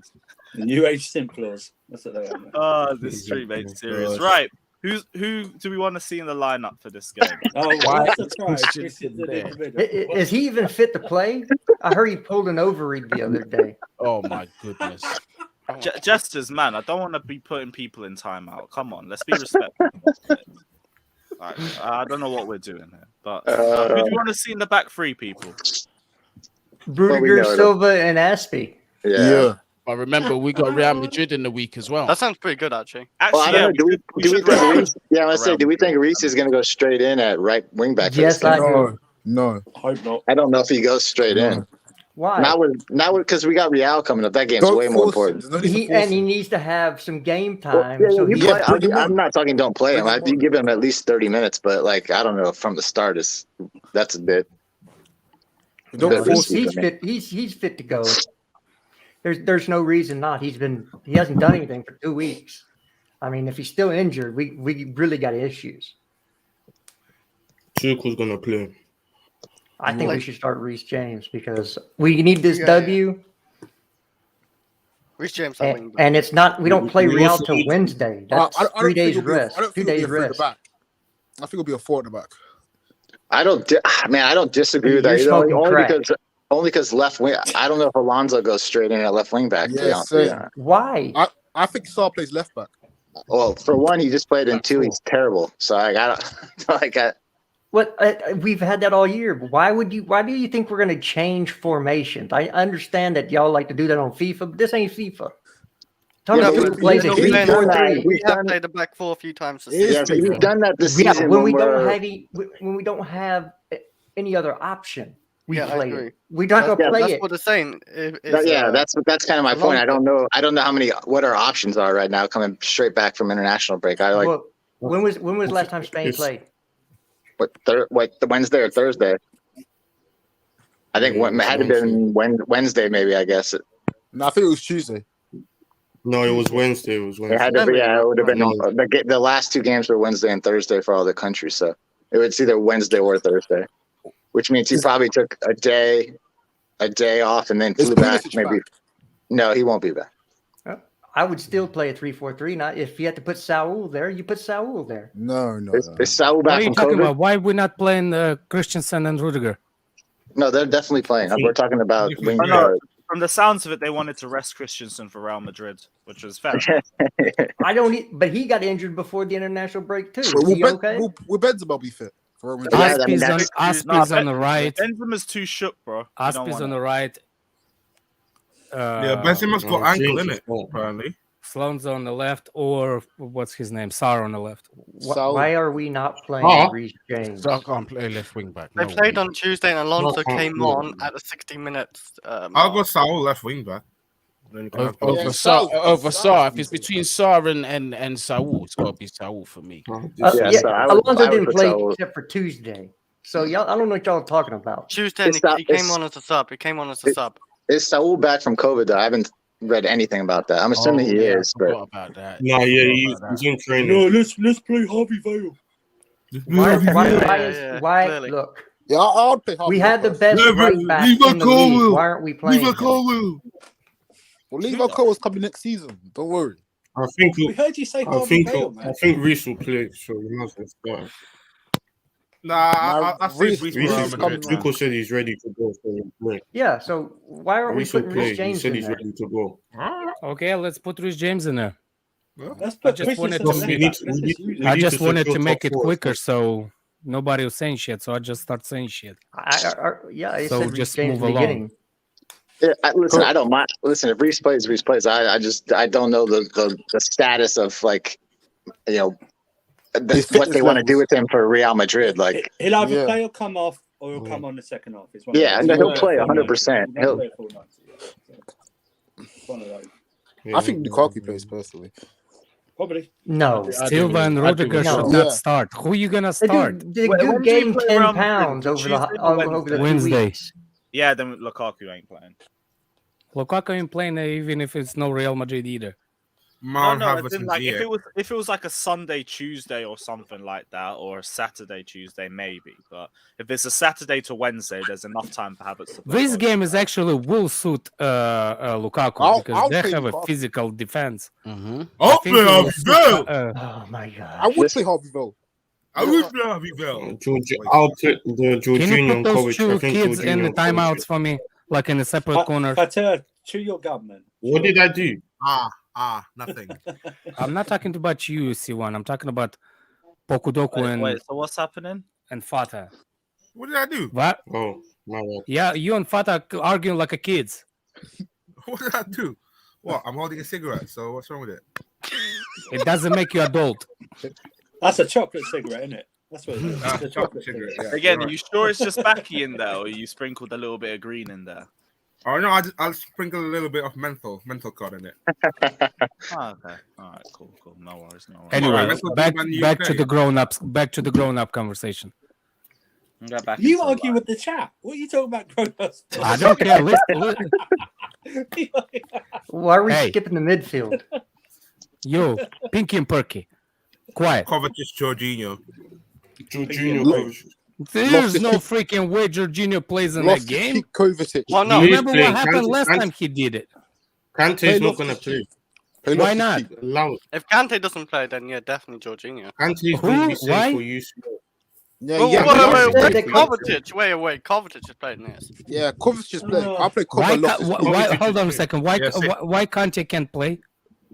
The New Age Simplers. That's what they are. this stream ain't serious. Right. Who do we want to see in the lineup for this game? Oh, Why what a is surprise. Christian Chris is in there? the middle. Is he even fit to play? I heard he pulled an ovary the other day. Oh my goodness. Jesters, man, I don't want to be putting people in timeout. Come on, let's be respectful. I don't know what we're doing here, but who do you want to see in the back three, people? Rudiger, Silva, and Aspie. Yeah. But remember, we got Real Madrid in the week as well. That sounds pretty good, actually. Well, I don't know. Do we think Reece? Yeah, I want to say, do we think Reece is going to go straight in at right wing back? Yes, I do. No. Hope not. I don't know if he goes straight in. Why? Not because we got Real coming up. That game's way more important. He needs to have some game time. I'm not talking don't play him. You give him at least 30 minutes, but like I don't know from the start that's a bit. He's fit. He's fit to go. There's no reason not. He hasn't done anything for 2 weeks. I mean, if he's still injured, we really got issues. Tuchel's gonna play. I think we should start Reece James because we need this W. Reece James, and it's not. We don't play Real till Wednesday. That's 3 days rest. 2 days rest. I think it'll be a forward back. I don't disagree with that. Only because left wing. I don't know if Alonso goes straight in at left wing back. Yeah. Why? I think Saar plays left back. Well, for one, he just played in 2. He's terrible. So I got. What we've had that all year. Why do you think we're going to change formations? I understand that y'all like to do that on FIFA, but this ain't FIFA. We have played the back four a few times this season. Yeah, so we've done that this season. When we don't have any other option, we play it. We're not going to play it. That's what they're saying. That's kind of my point. I don't know what our options are right now coming straight back from international break. When was the last time Spain played? The Wednesday or Thursday? I think it had to have been Wednesday, maybe. I guess. No, I think it was Tuesday. No, it was Wednesday. It had to be. Yeah, it would have been. The last 2 games were Wednesday and Thursday for all the countries, so it was either Wednesday or Thursday, which means he probably took a day off and then flew back. Maybe. No, he won't be back. I would still play a 3-4-3. Not if you had to put Saul there, you put Saul there. No. Is Saul back from COVID? Why are we not playing Christensen and Rudiger? No, they're definitely playing. We're talking about. From the sounds of it, they wanted to rest Christensen for Real Madrid, which was fair. But he got injured before the international break too. Will Benzema be fit? Aspie's on the right. Benzema's too shook, bro. Aspie's on the right. Benzema's got ankle in it, apparently. Sloan's on the left, or what's his name? Saar on the left. Why are we not playing Reece James? Saar can't play left wing back. They played on Tuesday, and Alonso came on at the 60 minutes. I'll go Saul left wing back. Over Saar. If it's between Saar and Saul, it's got to be Saul for me. Alonso didn't play except for Tuesday. So I don't know what y'all are talking about. Tuesday, he came on as a sub. Is Saul back from COVID though? I haven't read anything about that. I'm assuming he is. But about that. No, he's in training. No, let's play Harvey Vale. Why? Look. Yeah, I'll play Harvey. We had the best right back in the league. Why aren't we playing? Well, Levi Cole is coming next season. Don't worry. We heard you say Harvey Vale, man. I think Reece will play, so we must start. Nah, I think Reece is coming. Tuchel said he's ready to go. So yeah, so why aren't we putting Reece James in there? He said he's ready to go. Okay, let's put Reece James in there. Let's put I just wanted to make it quicker, so nobody was saying shit. So I just start saying shit. I so said just James move along. Yeah, listen, I don't mind. Listen, if Reece plays, Reece plays. I don't know the status of like, what they want to do with him for Real Madrid. Like he'll either play or come off, or he'll come on the second half. He'll play 100%. He'll play one of those. I think Lukaku plays personally. Probably. No. Silva and Rudiger should not start. Who are you gonna start? They gained 10 pounds over the Wednesday. weeks. Yeah, then Lukaku ain't playing. Lukaku ain't playing even if it's no Real Madrid either. If it was like a Sunday, Tuesday, or something like that, or a Saturday, Tuesday, maybe. But if it's a Saturday to Wednesday, there's enough time for Havertz. This game is actually will suit Lukaku because they have a physical defense. Mm-hmm. Oh my god! I would say Harvey Vale. I'll put the Jorginho and Kovacic. Can you put those two kids in the timeouts for me, like in a separate corner? chew your gum, man. What did I do? Nothing. I'm not talking about you, C1. I'm talking about Pokudoku and Wait, so what's happening? and Fata. What did I do? What? Oh, my bad. Yeah, you and Fata arguing like a kids. What did I do? What? I'm holding a cigarette. So what's wrong with it? It doesn't make you adult. That's a chocolate cigarette, isn't it? That's what it is. It's a chocolate cigarette. cigarette. Yeah, Again, you're are you sure it's just Backy in there, or you sprinkled a little bit of green in there? Oh no, I'll sprinkle a little bit of menthol card in it. Oh, okay. All right. Cool. No worries. Anyway, Alright, back to the grown-ups. Back to the grown-up conversation. You argue with the chat. What are you talking about, grown-ups? I don't care. Listen. Why are we Hey. skipping the midfield? Yo, Pinky and Perky. Quiet. Kovacic, Jorginho. There's no freaking way Jorginho plays in that game. Kovacic. Well, no. Remember what playing. happened Kante- last Kante- time he did it? Kante's not going to play. Why not? Allow it. If Kante doesn't play, then yeah, definitely Jorginho. Kante's going to be Why? safe for you. Yeah, Well, yeah, wait, Kovacic- Kovacic. Wait, Kovacic is playing this. Yeah, Kovacic is playing. I play Why, Kovacic. Loftus. why, hold on a second. Why Yes. why Kante can't play?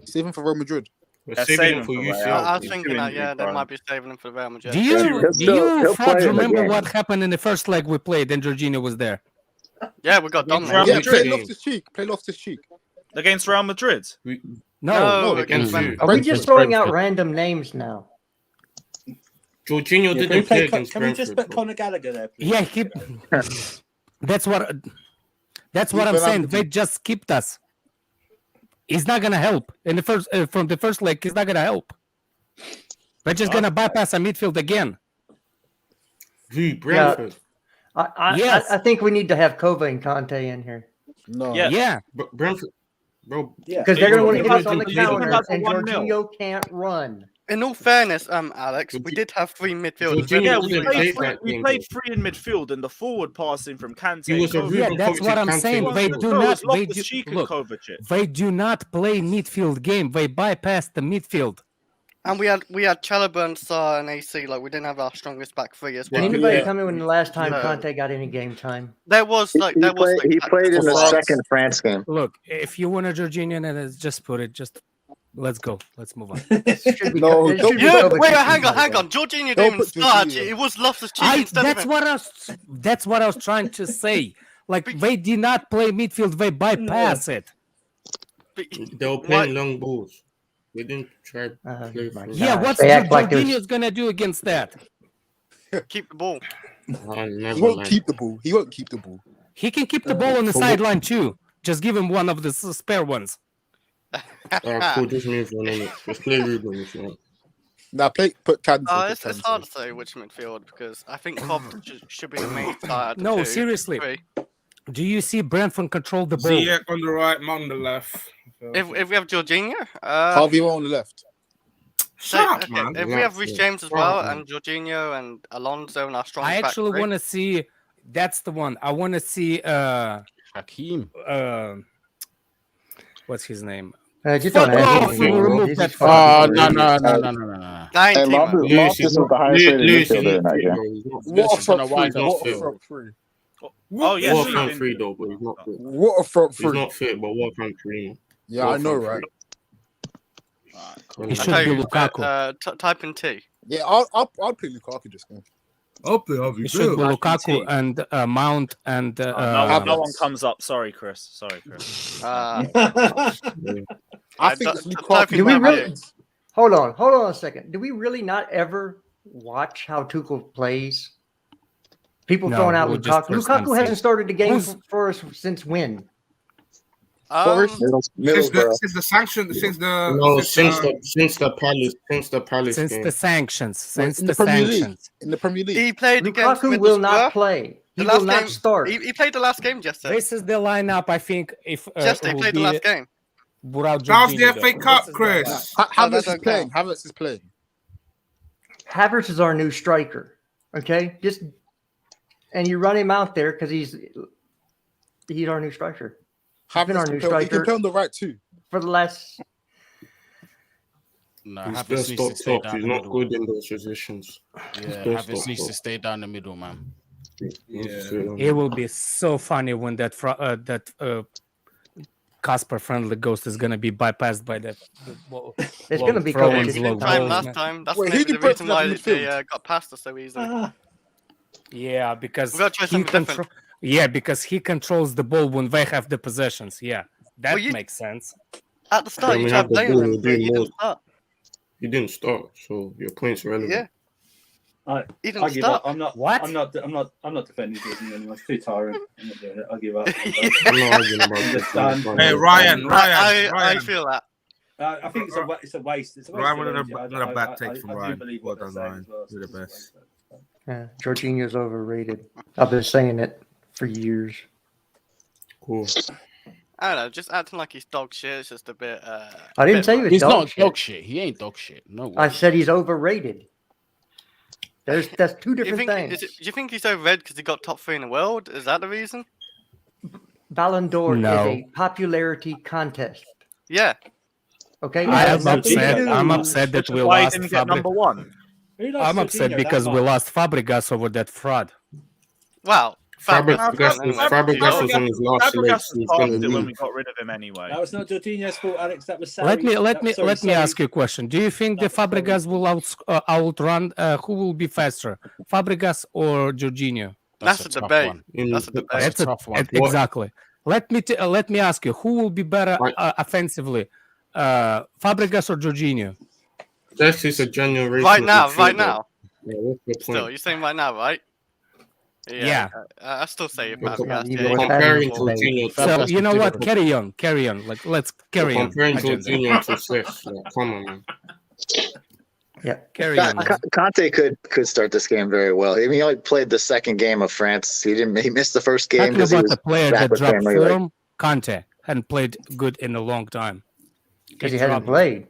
Save him for Real Madrid. We're Yeah, saving save him him for for you. Real. I was he's thinking too that, yeah, injury they prone. might be saving him for the Real Madrid. Do you he'll play Fabs, in the remember game. what happened in the first leg we played and Jorginho was there? Yeah, we got Real dominated. Yeah, Madrid. play Loftus Cheek. Play Loftus Cheek. Against Real Madrid. No. No, against against you. Are we Brentford, just throwing out Brentford. random names now? Jorginho Yeah, didn't play against can we just Brentford. put Conor Gallagher there, please? Yeah, that's what I'm saying. They just skipped us. He's not gonna help in the first from the first leg. He's not gonna help. They're just gonna bypass a midfield again. Who? Brentford. Yes. I think we need to have Kova and Conte in here No. Yeah. Yeah. Brentford. Bro, Yeah. because they're going to want to hit us Brentford on the didn't play counter, them. and 1-0. Jorginho can't run. In all fairness, Alex, we did have three midfielders. Jorginho Yeah, didn't play we played three in midfield, and the forward passing from Kante. He was a Kovacic. Ruben Yeah, that's what I'm Kovacic, saying. Kante They was- do No, not. it's They Loftus-Cheek and look. Kovacic. They do not play midfield game. They bypass the midfield. And we had Chalobah and Sarr and AC. Like we didn't have our strongest back three as Did well. anybody Yeah. tell me when the last time Yeah. Conte got any game time? There was He like played in the France. second France game. Look, if you want a Jorginho, then just put it. Just let's go. Let's move on. Should be No, it don't should be Yeah, Kovacic wait, and hang on. Conte. Jorginho Don't didn't even put start. Jorginho. It was Loftus-Cheek instead of him. That's what I was trying to say. Like they did not play midfield. They bypass it. They were playing long balls. They didn't try to play my for Yeah, God. what's They act like there's- Jorginho's gonna do against that? Keep the ball. never He won't mind. keep the ball. He won't keep the ball. He can keep the ball on the for what- sideline too. Just give him one of the spare ones. Cool, just move on. Innit? Let's play Ruben if you want. Now put Kante. put It's Kante. hard to say which midfield because I think Kovacic should be the main starter. No, two, seriously. three. Do you see Brentford control the ball? Ziyech on the right, Mount on the left. If we have Jorginho, Harvey on the left. Shut up, okay, man. if we have Reece James as Shut well up, man. and Jorginho and Alonso and our strong I back actually three, want to see. That's the one. I want to see. Hakeem. What's his name? Just don't Fuck ask off, anything you anymore. remove This that is fuck. fucking No. That ain't And team, Loftus man. Loftus was the highest rated midfielder in that game. What a Just gonna front three. wind up What a field. front three. Oh yeah, What a shoot front in. three though, but he's not fit. What a front He's three. not fit, but what a front three. Yeah, I know, right? It I should tell be you, Lukaku. type in T. Yeah, I'll play Lukaku this game. I'll play Harvey. It should be Lukaku and Mount and. No one comes up. Sorry, Chris. I I think don't- it's type Lukaku. in Do we Man really? U. Hold on a second. Do we really not ever watch how Tuchel plays? People No, throwing out we'll just Lukaku. first time Lukaku see. hasn't started the game Who's- for us since when? Forest? Middlesbrough. Since the sanction, since the No, since, since the Palace Since game. the sanctions. Since In the the Premier League. sanctions. In the Premier League. He played against Lukaku will not Middlesbrough. play. He The will last not game- start. He played the last game yesterday. This is the lineup. I think if Yesterday, he will played the be last game. without that was the Jorginho, FA though. Cup, This is the Chris. lineup. that Havertz is don't playing. count. Havertz is playing. Havertz is our new striker. Okay, and you run him out there because he's our new striker been our Havertz new can play, he can striker. play on the right too. for the last. No, He's Havertz best needs to up stay top. down He's the not middle. good in those positions. Yeah, best Havertz up needs top. to stay down the middle, man. He's It will be so funny when that Casper friendly ghost is gonna be bypassed by the ball. It's going to be throwing Kovacic. He long didn't try him balls, last man. time. That's Wait, maybe who the did Brentford reason why have in they midfield? got past us so easily. Yeah, because We gotta try he something different. because he controls the ball when they have the possessions. Yeah, that you- makes sense. At the start, When you we tried have the playing ball, him, we but do he more. didn't start. He didn't start, so your point's relevant. Yeah, I he didn't give up. start. I'm not. What? I'm not defending Jordan anymore. It's too tiring. I'm not doing it. I give up. I'm not arguing about I'm this. just done. Hey, Ryan, I Ryan. feel that. I think it's a waste. It's a waste. Ryan, of energy. another bad take I from do Ryan. believe Well what they're done, saying Ryan. as well. You're the It's just a best. waste. Yeah, Jorginho's overrated. I've been saying it for years. Cool. I don't know, just acting like he's dog shit. It's just a bit. I didn't bit say he much. was He's dog not shit. dog shit. He ain't dog shit. No way. I said he's overrated. That's two Do you different think? things. Do you think he's overrated because he got top 3 in the world? Is that the reason? Ballon d'Or No. is a popularity contest. Yeah. Okay, I It has am nothing to upset. do- I'm upset that Which is we why he lost didn't get number Fabregas. one. Who likes I'm upset Jorginho because that we much? lost Fabregas over that fraud. Wow. Fabregas was on his last leg. Fabregas so he's was gonna past it when leave. we got rid of him anyway. That was not Jorginho's fault, Alex. That was Sarri. Let me ask you a question. Do you think the Fabregas will outrun? Who will be faster, Fabregas or Jorginho? That's a tough debate. one. That's a debate. That's a tough one. Exactly. Let me ask you, who will be better offensively, Fabregas or Jorginho? This is a generation. Right now. Yeah, what's the Still, point? you're saying right now, right? Yeah. I still say We're Fabregas. you Yeah, know, comparing Fabregas. Jorginho to So you know what? Fabregas. Carry on. Like let's We're carry on. comparing Agenda. Jorginho to Seth. Like, come on, man. Yeah, Carry on. Conte could start this game very well. I mean, he only played the second game of France. He missed the first game Talking because he about was the player back that with dropped family. form, Conte hadn't played good in a long time. because he hasn't dropped- played.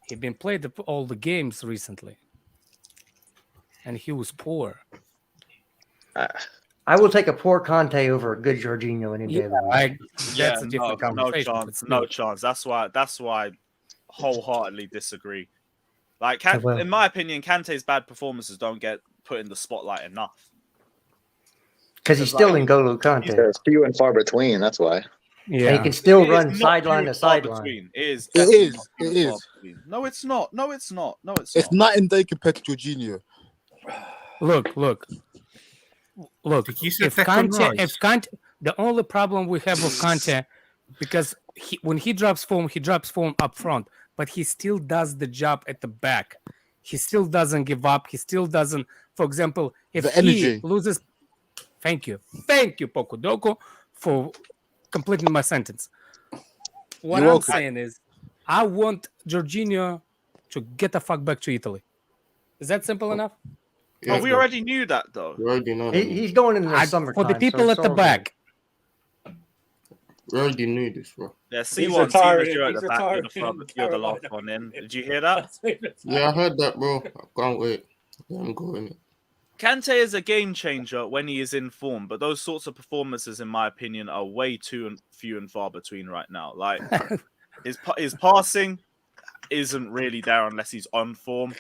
He'd been played all the games recently, and he was poor. I will take a poor Conte over a good Jorginho any day of the week. That's a different conversation. but still. No chance. That's why I wholeheartedly disagree. Like, well. in my opinion, Kante's bad performances don't get put in the spotlight enough. Because he's still in N'Golo Conte. There's few and far between. That's why. And he Yeah, can still It is run not sideline few to and far sideline. between. It is. It definitely is. not few It and far is. between. No, it's not. No, it's not. No, it's It's not. night and day compared to Jorginho. look. You said If Declan Rice. the only problem we have with Conte, because when he drops form up front, but he still does the job at the back. He still doesn't give up. He still doesn't. For example, if The he energy. loses, thank you, Pokodoko, for completing my sentence. What You're I'm welcome. saying is, I want Jorginho to get the fuck back to Italy. Is that simple enough? Oh, we already knew that, though. We already know that. He's going in the summertime. For the people so at it's the all back. We already knew this, bro. Yeah, He's C1, retiring. you're at He's the back. You're the, retiring. front, you're the last one in. Did you hear that? Yeah, I heard that, bro. I can't wait. I'm going it. Kante is a game changer when he is in form, but those sorts of performances, in my opinion, are way too few and far between right now. Like his passing isn't really there unless he's on form.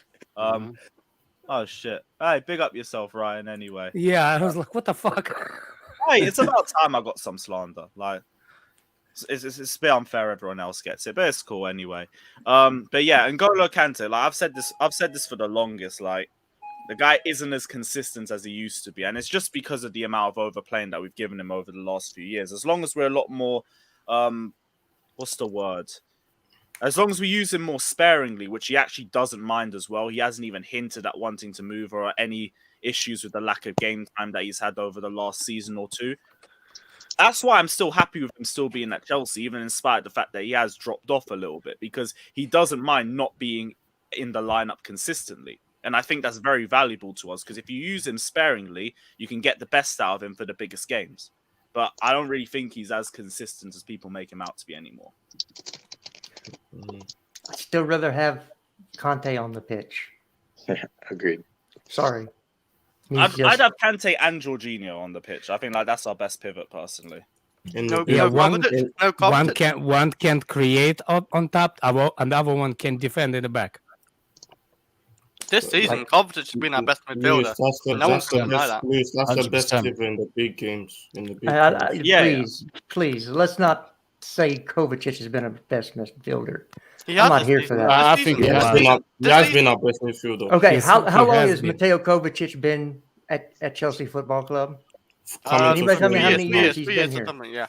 Oh shit! Hey, big up yourself, Ryan. Anyway, Yeah, I was like, what the fuck? hey, it's about time I got some slander. Like, it's a bit unfair. Everyone else gets it, but it's cool anyway. But yeah, N'Golo Kante, like I've said this for the longest. Like, the guy isn't as consistent as he used to be, and it's just because of the amount of overplaying that we've given him over the last few years. As long as we're a lot more, what's the word? As long as we use him more sparingly, which he actually doesn't mind as well. He hasn't even hinted at wanting to move or any issues with the lack of game time that he's had over the last season or two. That's why I'm still happy with him still being at Chelsea, even in spite of the fact that he has dropped off a little bit, because he doesn't mind not being in the lineup consistently. And I think that's very valuable to us, because if you use him sparingly, you can get the best out of him for the biggest games. But I don't really think he's as consistent as people make him out to be anymore. I'd still rather have Conte on the pitch. Agreed. Sorry. I'd have Kante and Jorginho on the pitch. I think that's our best pivot, personally. No, Yeah, no one Kovacic, no Kovacic. one can create on top, another one can defend in the back. This season, Kovacic has been our best midfielder. No one's going to deny that. That's the best 100%. pivot in the big games. In the big games. Yeah, Please, let's not say Kovacic has been a best midfielder. He I'm has not this here season. for This that. I season- think He Yeah. has been our, he has been our best midfielder. Okay, He's- how he long has has been. Mateo Kovacic been at Chelsea Football Club? Coming to Anybody tell me 4 how years many now. years he's 3 been years or here? something, yeah.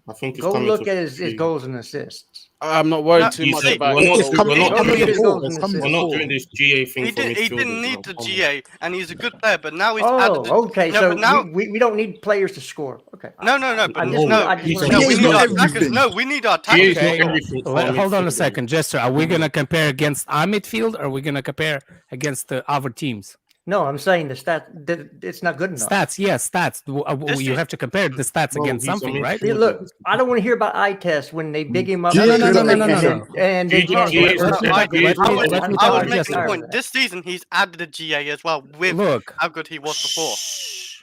I think it's Go coming look to at his 3. goals and assists. I'm not worried too you much see, about we're not, goals. we're not Go look doing at his this. goals and It's coming We're assists. not doing this GA thing He for midfielders. didn't need now. to Come on. GA, and he's a good player, but now he's added. Oh, okay. No, So but now we don't need players to score. Okay. no. But I No, just no, I just he's wanna a- no. know. We GA is need not our everything. attackers. No, we need our GA is attackers. not everything for Hold on a midfielder. second, Jester. Are we gonna compare against our midfield, or are we gonna compare against the other teams? No, I'm saying the stat that it's not good enough. Stats, yes, stats. This You is- have to compare the stats Bro, against he's a something, right? See, look, I don't want to hear about eye tests when they big him up. No, no, and no, no, no, then- no, no. And then GA can't is get not- it. I- let me I was talk I'm to making a Jester. point. This season, he's added a GA as well with Look, how good he was before.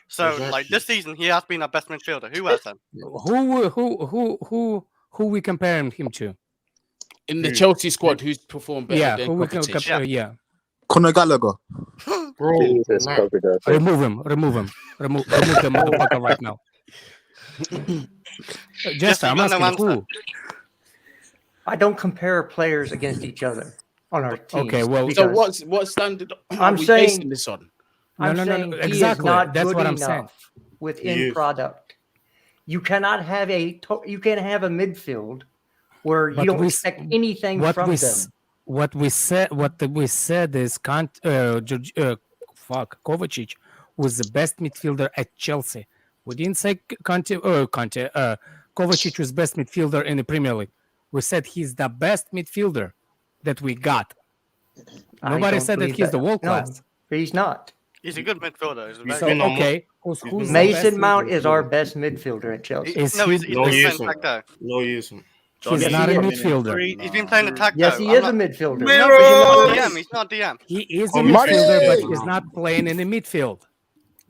So, like Exactly. this season, he has been our best midfielder. Who else then? who we comparing him to? In the Chelsea squad, who's performed better Yeah, than who we can Kovacic? compare? Yeah, Conor Gallagher. Bro, Jesus, nah. Kobe does. remove him. Remove the motherfucker right now. Jester, I'm you got no asking answer. who. I don't compare players against each other on our team. Okay, well, So because what standard are I'm we saying- basing this on? I'm No, saying he exactly. is not That's good what I'm enough saying. with He end is. product. You cannot have you can't have a midfield where But you don't we expect anything What from we them. s- what we said is Kovacic was the best midfielder at Chelsea. We didn't say Kovacic was best midfielder in the Premier League. We said he's the best midfielder that we got. I Nobody don't said that believe he's the world class. No, he's not. He's a good midfielder. He's a He's very been good- on- Okay, who's He's the been Mason best Mount midfielder? is our best midfielder at Chelsea. Is no, he- he's No, been he playing isn't. attack though. No, he isn't. He's Yes, not he a is. midfielder. He's been playing attack Yes, though. he I'm is a not- midfielder. No, but he's not Mirrors! DM. He's not DM. He is a Come on. midfielder, but Money! he's not playing in the midfield.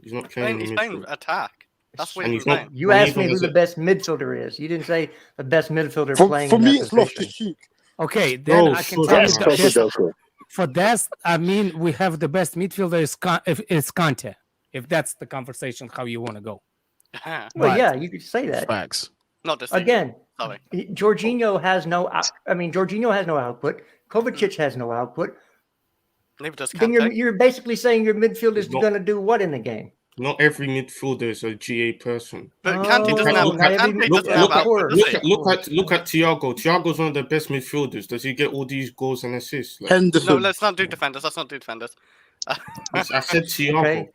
He's not playing He's in playing midfield. attack. That's what And he's he's not- playing. You Well, asked me even who as the a- best midfielder is. You didn't say the best midfielder For playing me, in that it's Loftus position. Cheek. Okay, then Bro, I can so tell you Yes, that Kobe this, Doku. for that, I mean, we have the best midfielder is Conte. If that's the conversation, how you want to go. Well, But- yeah, you could say that. Facts. Not this season. Again, Sorry. Jorginho has no. Jorginho has no output. Kovacic has no output. Neither does Then Kante. you're basically saying your midfield is No. going to do what in the game? Not every midfielder is a GA person. But Kante doesn't Oh, have. not every- Kante Look, doesn't have look at output, does he? look at Thiago. Thiago's one of the best midfielders. Does he get all these goals and assists? Like, Henderson. No, let's not do defenders. Let's not do defenders. I said Thiago. Okay.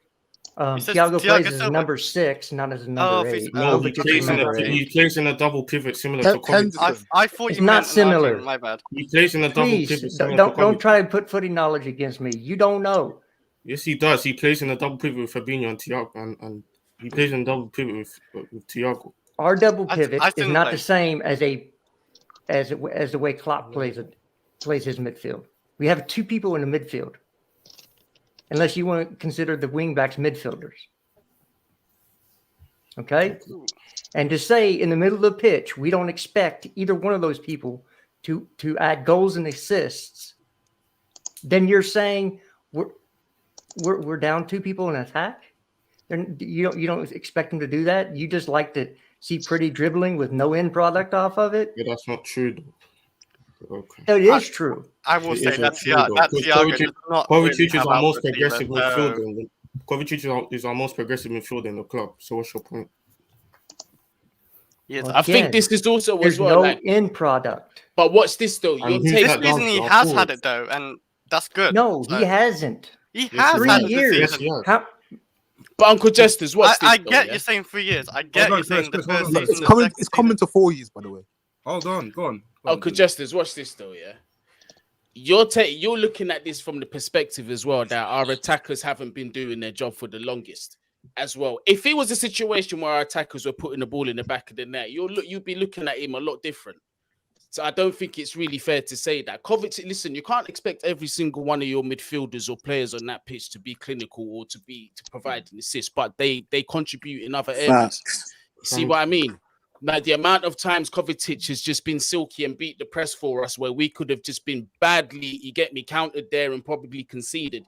says Thiago plays Thiago as a Silva. number 6, not as a Oh, number if he's- 8. No, Kovacic is Henderson. he plays in a double pivot similar to Kovacic. Henderson. I thought It's you not meant similar. Martin, my bad. He plays in a double Please, pivot similar don't to Kovacic. try and put footy knowledge against me. You don't know. Yes, he does. He plays in a double pivot with Fabinho and Thiago, and he plays in a double pivot with Thiago. Our double I pivot is didn't not play. the same as the way Klopp plays his midfield. We have two people in the midfield, unless you want to consider the wing backs midfielders. Okay, and to say in the middle of the pitch we don't expect either one of those people to add goals and assists, then you're saying we're down two people in attack. Then you don't expect them to do that. You just like to see pretty dribbling with no end product off of it. Yeah, that's not true, though. Okay. It is true. I will It say isn't that true, though, that because Thiago Kovacic- does not Kovacic really is have our most output progressive either, so- midfielder. Kovacic is our most progressive midfielder in the club. So what's your point? Yes, Well, I think Again, this is also There's as well. no like, end product. but what's this though? You're And who's taking this that season down he to our has had forwards? it though, and that's good. No, So- he hasn't. He Yes, has he had has. it 3 this years. Yes, season. he has. How, But Uncle Jesters, what's this? I though, get yeah? you're saying 3 years. I get on, you're saying the Chris, hold first on, season. It's the coming. second It's coming season. to 4 years, by the way. Hold on, go on. Uncle Jesters, watch this though, yeah. You're looking at this from the perspective as well that our attackers haven't been doing their job for the longest as well. If it was a situation where our attackers were putting the ball in the back of the net, you'd be looking at him a lot different. So I don't think it's really fair to say that. Kovacic, listen, you can't expect every single one of your midfielders or players on that pitch to be clinical or to provide an assist, but they contribute in other areas. Facts. See what I mean? Like the amount of times Kovacic has just been silky and beat the press for us, where we could have just been badly, you get me, countered there and probably conceded.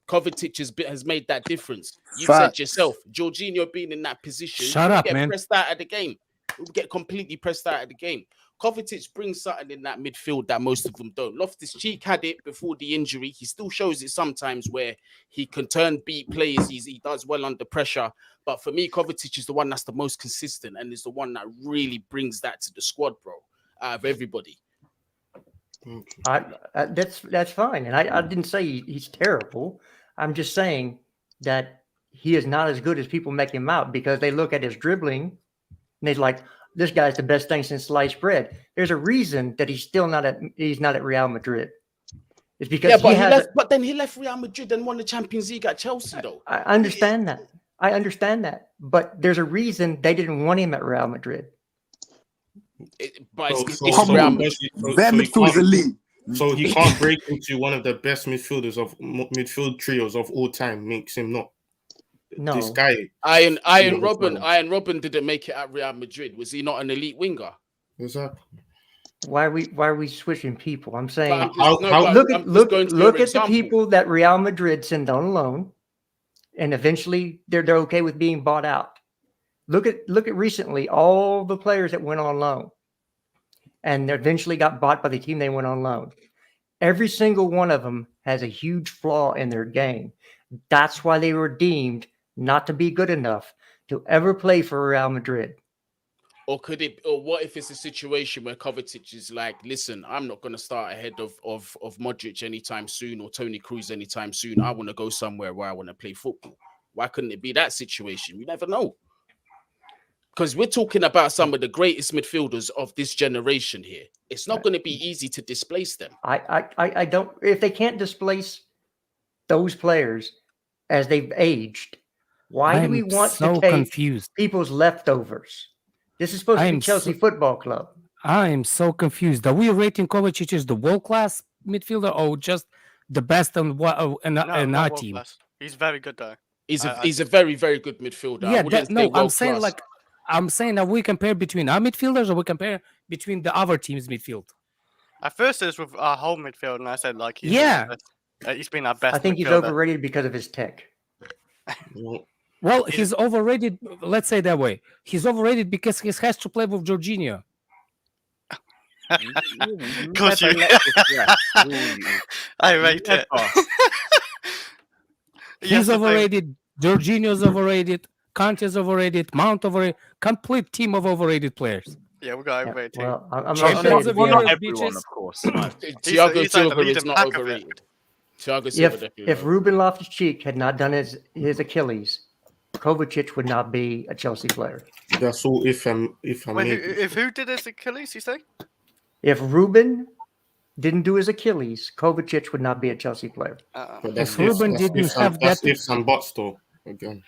Kovacic has made that difference. You said Facts. yourself, Jorginho being in that position, Shut you up, get man. pressed out of the game. We get completely pressed out of the game. Kovacic brings something in that midfield that most of them don't. Loftus-Cheek had it before the injury. He still shows it sometimes where he can beat players. He does well under pressure. But for me, Kovacic is the one that's the most consistent and is the one that really brings that to the squad, bro, out of everybody. That's fine. And I didn't say he's terrible. I'm just saying that he is not as good as people make him out because they look at his dribbling and they're like, this guy's the best thing since sliced bread. There's a reason that he's not at Real Madrid. It's because but then he left Real Madrid and won the Champions League at Chelsea, though. I understand that. But there's a reason they didn't want him at Real Madrid. Their midfield is elite. So he can't break into one of the best midfield trios of all time. Makes him not. No. This guy. Ian Robben didn't make it at Real Madrid. Was he not an elite winger? Exactly. Why are we switching people? I'm saying look at the people that Real Madrid send on loan, and eventually they're okay with being bought out. Look at recently all the players that went on loan, and they eventually got bought by the team they went on loan. Every single one of them has a huge flaw in their game. That's why they were deemed not to be good enough to ever play for Real Madrid. Or what if it's a situation where Kovacic is like, listen, I'm not going to start ahead of Modric anytime soon or Toni Kroos anytime soon. I want to go somewhere where I want to play football. Why couldn't it be that situation? We never know. Because we're talking about some of the greatest midfielders of this generation here. It's not going to be easy to displace them. I don't. If they can't displace those players as they've aged, why do we want to take people's leftovers? This is supposed to be Chelsea Football Club. I am so confused. Are we rating Kovacic as the world-class midfielder or just the best in our team? He's very good, though. He's a very, very good midfielder. Yeah, I'm saying that we compare between our midfielders or we compare between the other team's midfield. At first, it was with our whole midfield, and I said, like, he's been our best. I think he's overrated because of his tech. Well, he's overrated. Let's say that way. He's overrated because he has to play with Jorginho. I rate it. He's overrated. Jorginho's overrated. Kante's overrated. Mount overrated. Complete team of overrated players. Yeah, we got overrated. Well, I'm not everyone, of course. Thiago Silva is not overrated. If Ruben Loftus-Cheek had not done his Achilles, Kovacic would not be a Chelsea player. That's all. If who did his Achilles, you say? If Ruben didn't do his Achilles, Kovacic would not be a Chelsea player. If Ruben didn't have that, ifs and buts, though. Again,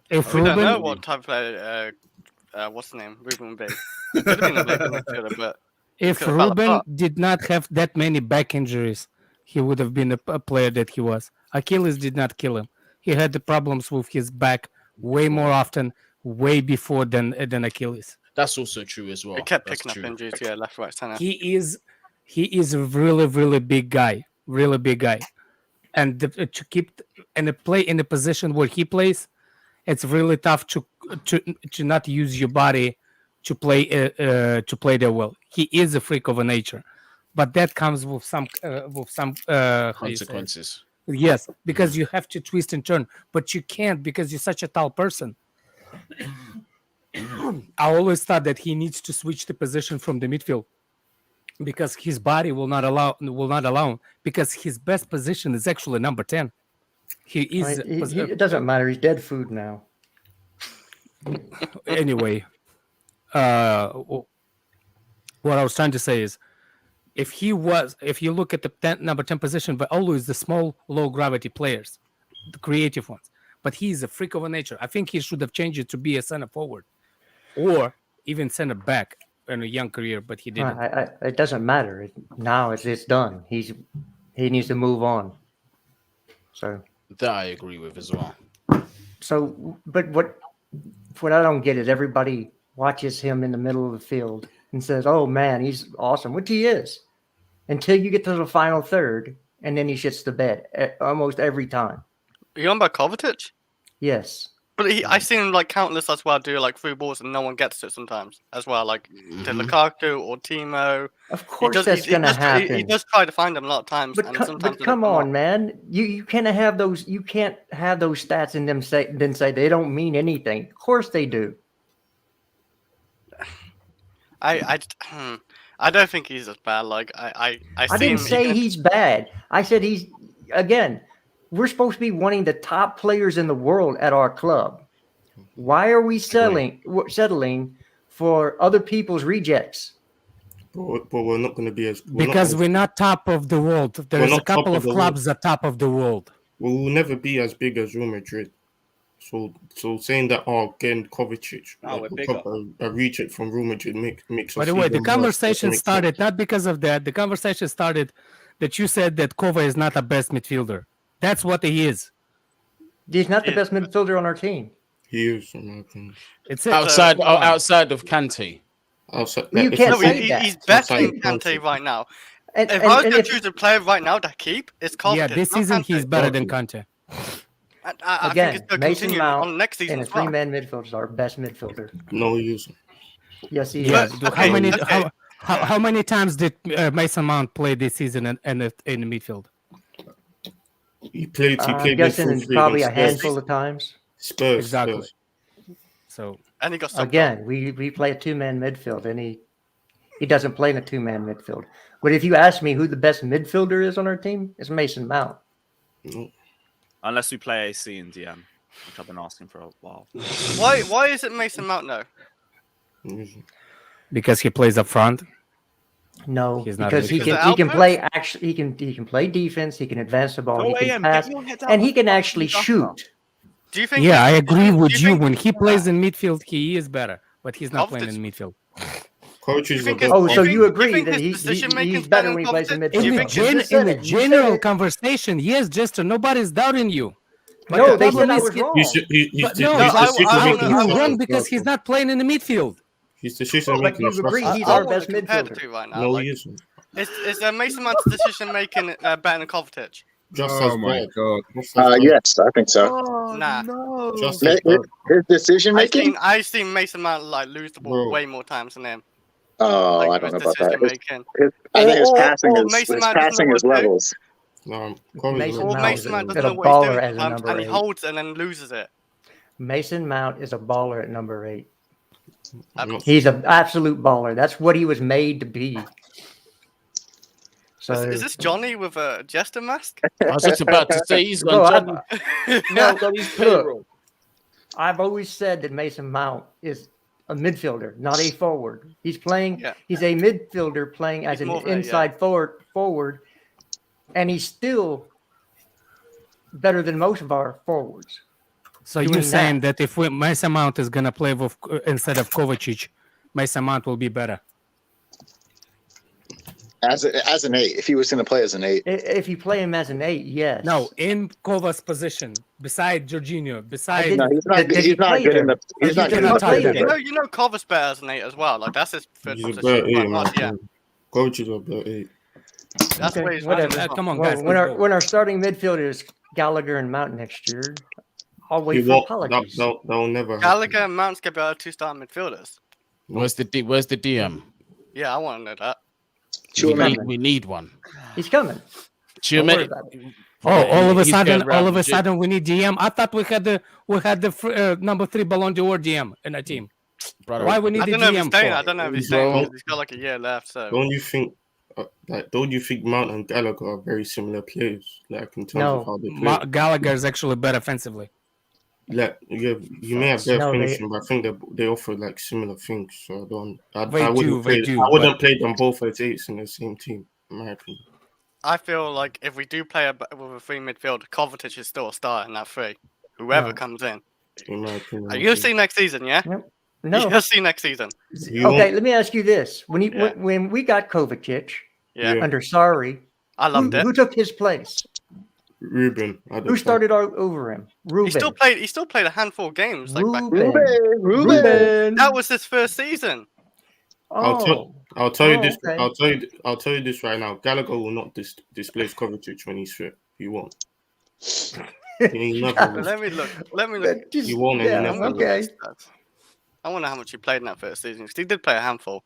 if we Ruben, don't know what type of player, what's the name? Ruben would be. Could have been a midfielder, but if Ruben did not have that many back injuries, he would have been a player that he was. Achilles did not kill him. He had the problems with his back way more often, way before than Achilles. That's also true as well. He kept picking up injuries, left, right, center. He is a really, really big guy, and to keep and play in the position where he plays, it's really tough to not use your body to play there well. He is a freak of a nature, but that comes with some consequences. Yes, because you have to twist and turn, but you can't because you're such a tall person. I always thought that he needs to switch the position from the midfield because his body will not allow because his best position is actually number 10. It doesn't matter. He's dead food now. Anyway, what I was trying to say is, if you look at the number 10 position, but always the small, low gravity players, the creative ones. But he's a freak of a nature. I think he should have changed it to be a center forward, or even center back in a young career. But he didn't. It doesn't matter. Now it's done. He needs to move on. So that I agree with as well. So, but what I don't get is everybody watches him in the middle of the field and says, "Oh man, he's awesome," which he is, until you get to the final third, and then he shits the bed almost every time. Are you on about Kovacic? Yes. But I've seen him like countless as well do like through balls and no one gets it sometimes as well, like to Lukaku or Timo. Of course, that's gonna happen. He does try to find them a lot of times, and sometimes but come on, man, you can't have those. You can't have those stats in them then say they don't mean anything. Of course they do. I don't think he's as bad. Like I didn't say he's bad. I said he's again. We're supposed to be wanting the top players in the world at our club. Why are we settling for other people's rejects? But we're not going to be we're not top of the world. There's a couple of clubs at top of the world. We will never be as big as Real Madrid. So saying that getting Kovacic, a reject from Real Madrid makes us. By the way, the conversation started not because of that. The conversation started that you said that Kova is not the best midfielder. That's what he is. He's not the best midfielder on our team. He is, in my opinion. It's outside of Kante. You can't say that. He's better than Kante right now. If I was going to choose a player right now to keep, it's Kovacic. Yeah, this season he's better than Kante. I Again, think it's going to Mason continue Mount on next season and a three-man midfielder is our best midfielder. No, he isn't. Yes, he is. Yeah. How many times did Mason Mount play this season in the midfield? He played. I'm guessing probably a handful of times. Spurs. Exactly. Spurs. So and he got again, we play a two-man midfield, and he doesn't play in a two-man midfield. But if you ask me who the best midfielder is on our team, it's Mason Mount. No. Unless we play AC and DM, which I've been asking for a while. Why is it Mason Mount now? Because he plays up front. No, because he can play actually he can play defense, he can advance the ball, he can pass, and he can actually shoot. Do you think? Yeah, I agree with you. When he plays in midfield, he is better, but he's not playing in midfield. So you agree that he's better when he plays in midfield? In the general conversation, yes, Jester, nobody's doubting you. No, they said I was wrong. You're wrong because he's not playing in the midfield. His decision making is he's our best midfielder right now. No, he isn't. Is Mason Mount's decision making better than Kovacic? Oh my god! Yes, I think so. Nah. His decision making. I've seen Mason Mount like lose the ball way more times than him. Oh, like, I don't know about that. I think his passing is levels. Mason Mount is a baller as a number 8. And he holds and then loses it. Mason Mount is a baller at number 8. He's an absolute baller. That's what he was made to be. So is this Johnny with a jester mask? I was just about to say he's got his payroll. I've always said that Mason Mount is a midfielder, not a forward. He's playing. Yeah. He's a midfielder playing as an inside forward, and he's still better than most of our forwards. So you're saying that if Mason Mount is gonna play with instead of Kovacic, Mason Mount will be better as an 8. If he was going to play as an 8, if you play him as an 8, yes. No, in Kova's position, beside Jorginho, beside. No, he's not good in the. He's not good in the. You know, Kova's better as an 8 as well. Like that's his third position. Yeah. Kovacic is a better 8. That's where he's whatever. Come on, guys. When our starting midfielder is Gallagher and Mount next year, I'll wait for apologies. That'll never. Gallagher and Mount's get better 2-star midfielders. Where's the DM? Yeah, I want to know that. We need one. He's coming. All of a sudden, we need DM. I thought we had the number 3 Ballon d'Or DM in our team. Brother, why we need the DM? I don't know if he's staying. He's got like a year left. So don't you think Mount and Gallagher are very similar players? Like in terms of how they play. Gallagher is actually better offensively. Like you may have their finishing, but I think they offer like similar things. So I wouldn't play them both as 8s in the same team, in my opinion. I feel like if we do play with a 3 midfield, Kovacic is still a starter in that 3. Whoever comes in. In my opinion, you'll see next season, yeah? No. You'll see next season. Okay, let me ask you this: when we got Kovacic, under Sarri, I loved it. Who took his place? Ruben. Who started over him? Ruben. He still played a handful of games. Like Ruben. That was his first season. I'll tell you this. Okay. I'll tell you this right now. Gallagher will not displace Kovacic when he's fit. He won't. He never Let me look. Let me look. You won't yeah, never will. okay. I wonder how much he played in that first season because he did play a handful.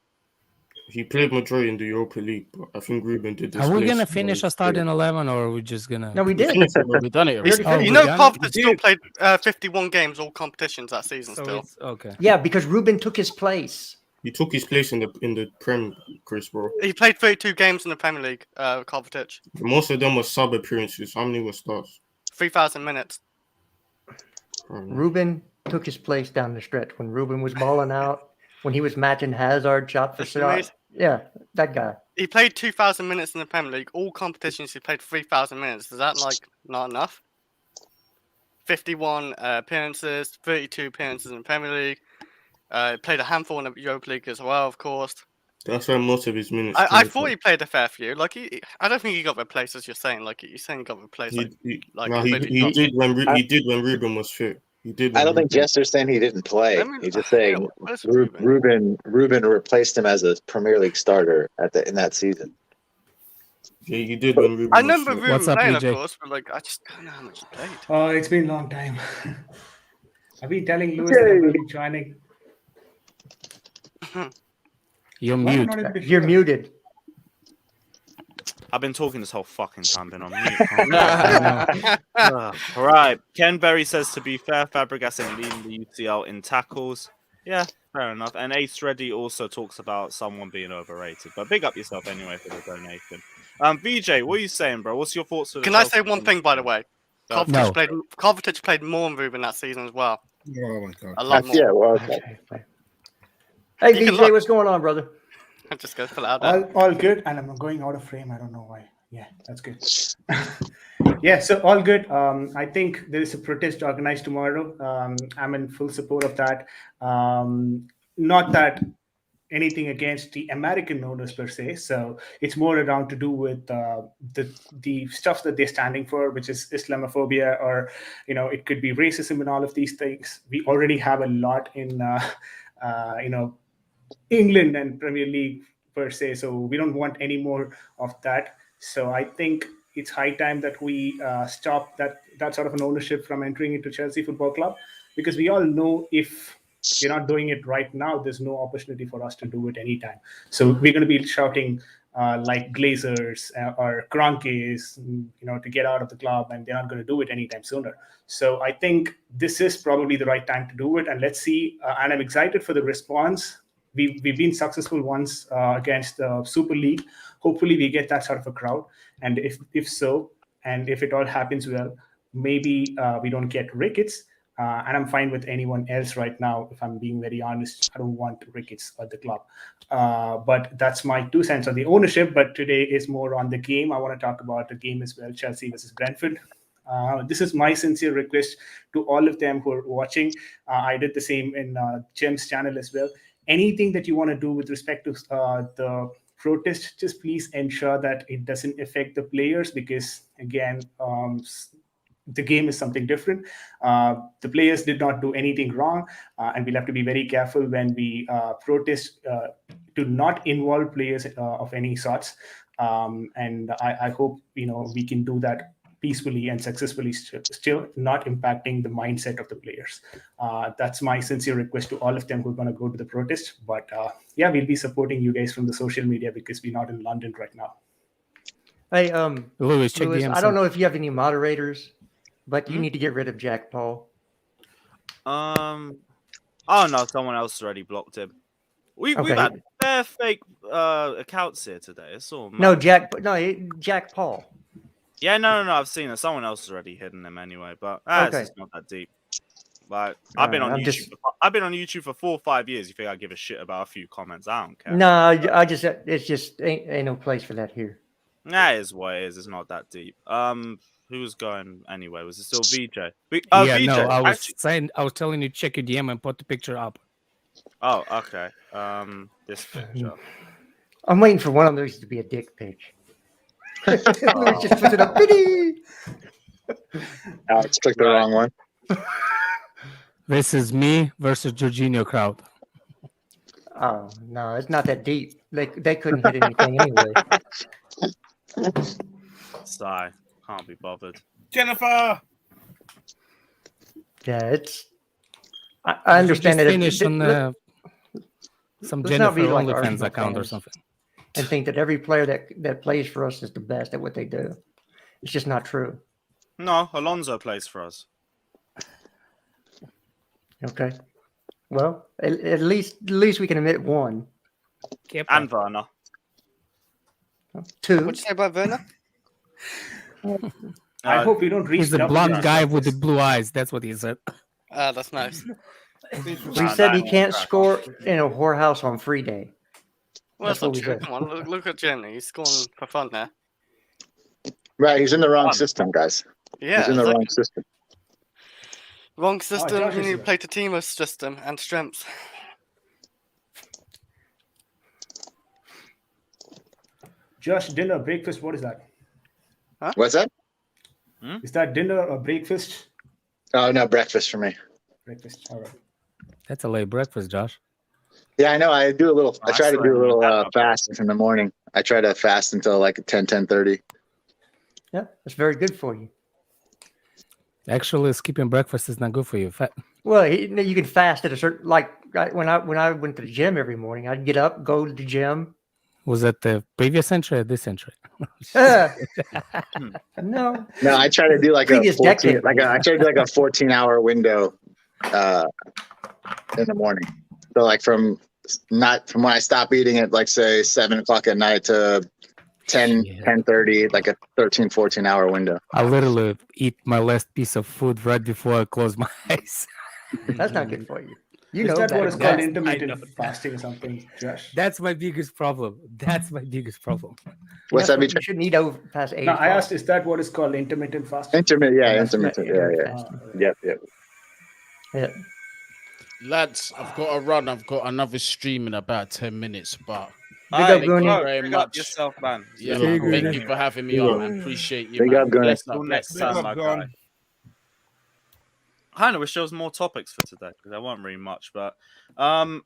He played majority in the Europa League, but I think Ruben did this. Are we gonna finish a starting 11, or are we just gonna? No, we did. We've done it already. Oh, You we know, done it? Kovacic still played 51 games, all competitions that season. So Still, it's okay. Yeah, because Ruben took his place. He took his place in the Prem, Chris, bro. he played 32 games in the Premier League. Kovacic, Most of them were sub appearances. How many were starts? 3,000 minutes. Ruben took his place down the stretch when Ruben was balling out, when he was matching Hazard shot for shot. Yeah, that guy. He played 2,000 minutes in the Premier League. All competitions, he played 3,000 minutes. Is that not enough? 51 appearances, 32 appearances in the Premier League. Played a handful in the Europa League as well, of course. That's where most of his minutes. I thought he played a fair few. Like I don't think he got replaced, as you're saying. Like you're saying, he got replaced. He did when Ruben was fit. He did. I don't think Jester's saying he didn't play. He's just saying Ruben replaced him as a Premier League starter in that season. Yeah, you did when Ruben. I remember Ruben What's up, playing, BJ? of course, but like I just don't know how much he played. Oh, it's been a long time. I've been telling Lewis that I'm going to be joining. You're Why am I mute. not able to You're hear? muted. I've been talking this whole fucking time, been on mute. Right. Ken Berry says, to be fair, Fabregas ain't leading the UCL in tackles. Yeah, fair enough. And Ace Reddy also talks about someone being overrated. But big up yourself anyway for the donation. VJ, what are you saying, bro? What's your thoughts? Can I say one thing, by the way? No. Kovacic played more than Ruben that season as well. Oh my god. A lot more. Yeah, well, Hey, You can VJ, look. what's going on, brother? I'm just gonna fill it out there. All good, and I'm going out of frame. I don't know why. Yeah, that's good. Yeah, so all good. I think there is a protest organized tomorrow. I'm in full support of that. Not that anything against the American owners per se. So it's more around to do with the stuff that they're standing for, which is Islamophobia, or it could be racism and all of these things. We already have a lot in England and Premier League per se, so we don't want any more of that. So I think it's high time that we stop that sort of an ownership from entering into Chelsea Football Club, because we all know if we're not doing it right now, there's no opportunity for us to do it anytime. So we're going to be shouting like Glazers or Kroenkes, to get out of the club, and they're not going to do it anytime sooner. So I think this is probably the right time to do it, and let's see. And I'm excited for the response. We've been successful once against the Super League. Hopefully we get that sort of a crowd, and if so, and if it all happens well, maybe we don't get Ricketts. And I'm fine with anyone else right now. If I'm being very honest, I don't want Ricketts at the club. But that's my 2 cents on the ownership. But today is more on the game. I want to talk about the game as well, Chelsea versus Brentford. This is my sincere request to all of them who are watching. I did the same in Jim's channel as well. Anything that you want to do with respect to the protest, just please ensure that it doesn't affect the players, because, again, the game is something different. The players did not do anything wrong, and we'll have to be very careful when we protest to not involve players of any sorts. And I hope we can do that peacefully and successfully, still not impacting the mindset of the players. That's my sincere request to all of them who are going to go to the protest. But yeah, we'll be supporting you guys from the social media, because we're not in London right now. Hey, Lewis, check Lewis, the I don't know if you have any moderators, but you need to get rid of Jack Paul. Oh no, someone else already blocked him. We've had bare fake accounts here today. It's all mad. No, Jack Paul. Yeah, no, I've seen it. Someone else has already hidden them anyway, but it's just not that deep. Like I've been on YouTube. I've been on YouTube for 4 or 5 years. You think I give a shit about a few comments? I don't care. No, it's just ain't no place for that here. Nah, it is what it is. It's not that deep. Who was going anyway? Was it still VJ? Yeah, VJ, no, I was telling you check your DM and put the picture up. Oh, okay. This picture. I'm waiting for one of those to be a dick pic. Just put it up. Alex clicked the wrong one. This is me versus Jorginho crowd. Oh no, it's not that deep. They couldn't hit anything anyway. Sigh. Can't be bothered. Jennifer. Yeah, it's. I You should understand just that. finish on some let's not be Jennifer like OnlyFans Arsenal account or fans something. and think that every player that plays for us is the best at what they do. It's just not true. No, Alonso plays for us. Okay. Well, at least we can admit one. And Werner. Two. What'd you say about Werner? I hope we don't reach. He's a double blonde digits guy like with the this. blue eyes. That's what he said. That's nice. We said he can't score in a whorehouse on free day. Well, that's That's what not we true. said. Come on, look at Jenny. He's scoring for fun there. Right, he's in the wrong system, guys. Yeah, He's in the exactly. wrong system. Wrong system. Josh You is need to right. play to team system and strengths. Josh, dinner, breakfast. What is that? What's that? Is that dinner or breakfast? Oh no, breakfast for me. Breakfast. All right. That's a late breakfast, Josh. Yeah, I know. I do a little. I try to still do a haven't little had that. fast in the morning. I try to fast until like 10:30. Yeah, that's very good for you. Actually, skipping breakfast is not good for you. Well, you can fast at a certain when I went to the gym every morning, I'd get up, go to the gym. Was that the previous century or this century? No. No, I try to do like Previous a 14, decade. I try to do like a 14-hour window in the morning. So like from when I stop eating at like say 7:00 at night to 10:30, like a 14-hour window. I literally eat my last piece of food right before I close my eyes. That's not good for you. You Is know that that. what is called intermittent fasting or something, Josh? That's my biggest problem. That's my biggest problem. What's that? You shouldn't eat over past 8 No, I o'clock. asked, is that what is called intermittent fasting? Intermittent, yeah, That's intermittent, not yeah. intermittent Yep. Yeah. Lads, I've got to run. I've got another stream in about 10 minutes, but Big up, thank you Goonie. very Big up much. yourself, man. Yeah, Big man. up. Thank you for having me Big on, up. man. Appreciate you, Big man. up, Goonie. Bless Till up, next bless time, up. my guy. I kind of wish there was more topics for today because there weren't really much. But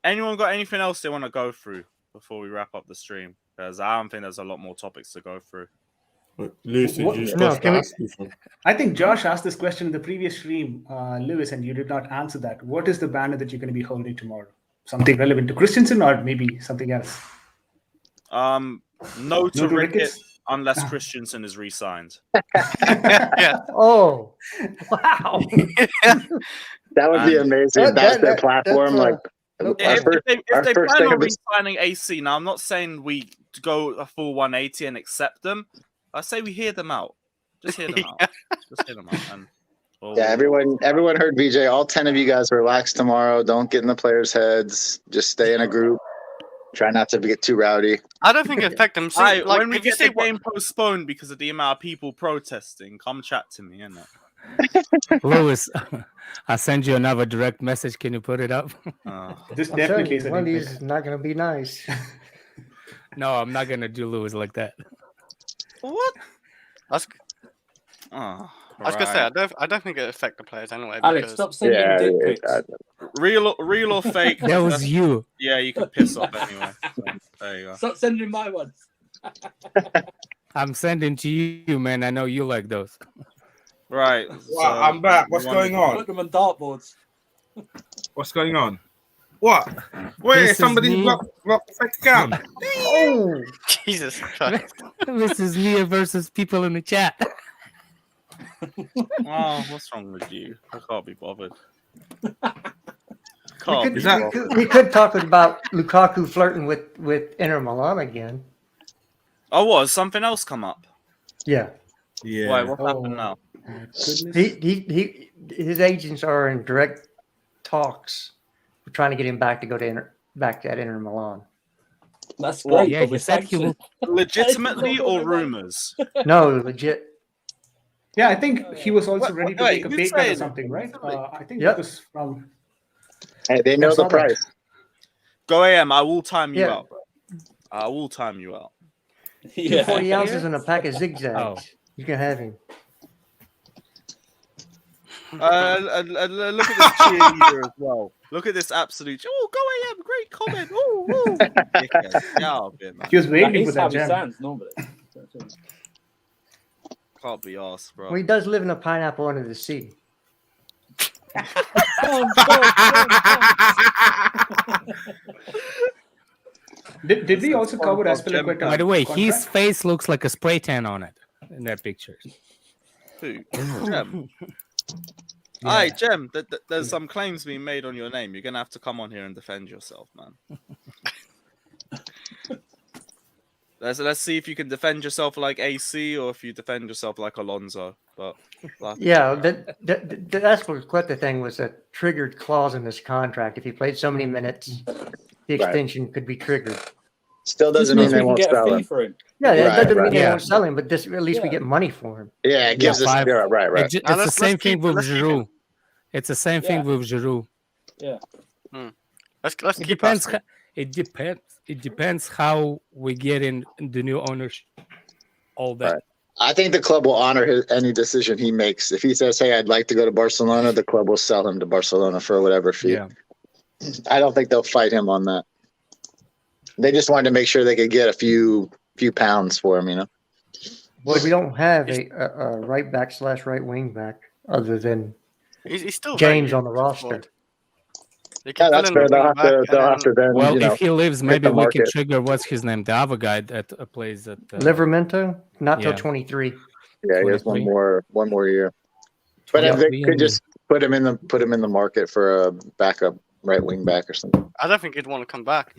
anyone got anything else they want to go through before we wrap up the stream? Because I don't think there's a lot more topics to go through. Lewis, did you No, supposed to can we- ask me something? I think Josh asked this question in the previous stream, Lewis, and you did not answer that. What is the banner that you're going to be holding tomorrow? Something relevant to Christensen or maybe something else? No to Rickett Ricketts? unless Christensen is re-signed. Yeah. Oh, wow. That would be amazing. That's their platform. Like If they our first plan thing on of this- re-signing AC, now I'm not saying we go a full 180 and accept them. I say we hear them out. Just hear them out. Just hear them out. And Yeah, everyone heard VJ. All 10 of you guys relax tomorrow. Don't get in the players' heads. Just stay in a group. Try not to get too rowdy. I don't think it affects them. See, like, when we if you get see the game postponed because of the amount of people protesting, come chat to me, innit? Lewis, I'll send you another direct message. Can you put it up? This I'm telling definitely you, is a one of big these is not going to be nice. No, I'm not gonna do Lewis like that. What? I was gonna say I don't think it affects the players anyway. Alex, Because stop sending dick pics. Real or fake? That was you. Yeah, you can piss off anyway. So, there you go. Stop sending my ones. I'm sending to you, man. I know you like those. Right. Wow, I'm back. What's going on? Put them on dartboards. What's going on? What? Wait, This is somebody me. blocked the cam. Oh, Jesus Christ. This is Mia versus people in the chat. Oh, what's wrong with you? I can't be bothered. we Can't be could, bothered. we could talk about Lukaku flirting with Inter Milan again. Oh, what? Has something else come up? Yeah. Yeah. Why? What happened now? His agents are in direct talks. We're trying to get him back to go to back to Inter Milan. That's Well, great. yeah, but he with said he sanctions. Legitimately or rumors? No, legit. Yeah, I think he was also Wait, ready to wait, take a who's pay cut or saying something, it? right? I think Yep. it was from. Hey, they know I saw the that. price. Go AM. I will time you Yeah. out, bro. I will time you out. 240 ounces and a pack of zigzags. Oh. You can have him. Look at this cheerleader as well. Look at this absolute. Oh, go AM. Great comment. Oh, dickhead. Get out of here, man. He was That waiting for is how that he jam. sounds normally. Can't be asked, bro. Well, he does live in a pineapple under the sea. Did we also cover Aspilicueta? By the way, his contract? face looks like a spray tan on it in that picture. Who? Jem. Aye, Jem, there's some claims being made on your name. You're going to have to come on here and defend yourself, man. Let's see if you can defend yourself like AC or if you defend yourself like Alonso. But Yeah, the Aspilicueta thing was a triggered clause in this contract. If he played so many minutes, the extension could be triggered. Still doesn't mean they won't sell him. Yeah, that doesn't mean they won't sell him, but this at least we get money for him. Yeah, it gives us right. It's the same thing with Giroud. It's the same thing with Giroud. Yeah. Let's It keep depends. asking. It depends how we get in the new ownership. All that. Right. I think the club will honor any decision he makes. If he says, "Hey, I'd like to go to Barcelona," the club will sell him to Barcelona for whatever fee. Yeah. I don't think they'll fight him on that. They just wanted to make sure they could get a few pounds for him, you know. Well, we don't have a right back / right wing back other than He's still James very on the roster. Yeah, that's fair. They'll have to then. Well, you know, if he leaves, hit maybe the we can market. trigger what's his name, the other guy that plays at Livermento, not till yeah. 23. Yeah, he has 23. one more year. But if they could just put him in the market for a backup right wing back or something. I don't think he'd want to come back.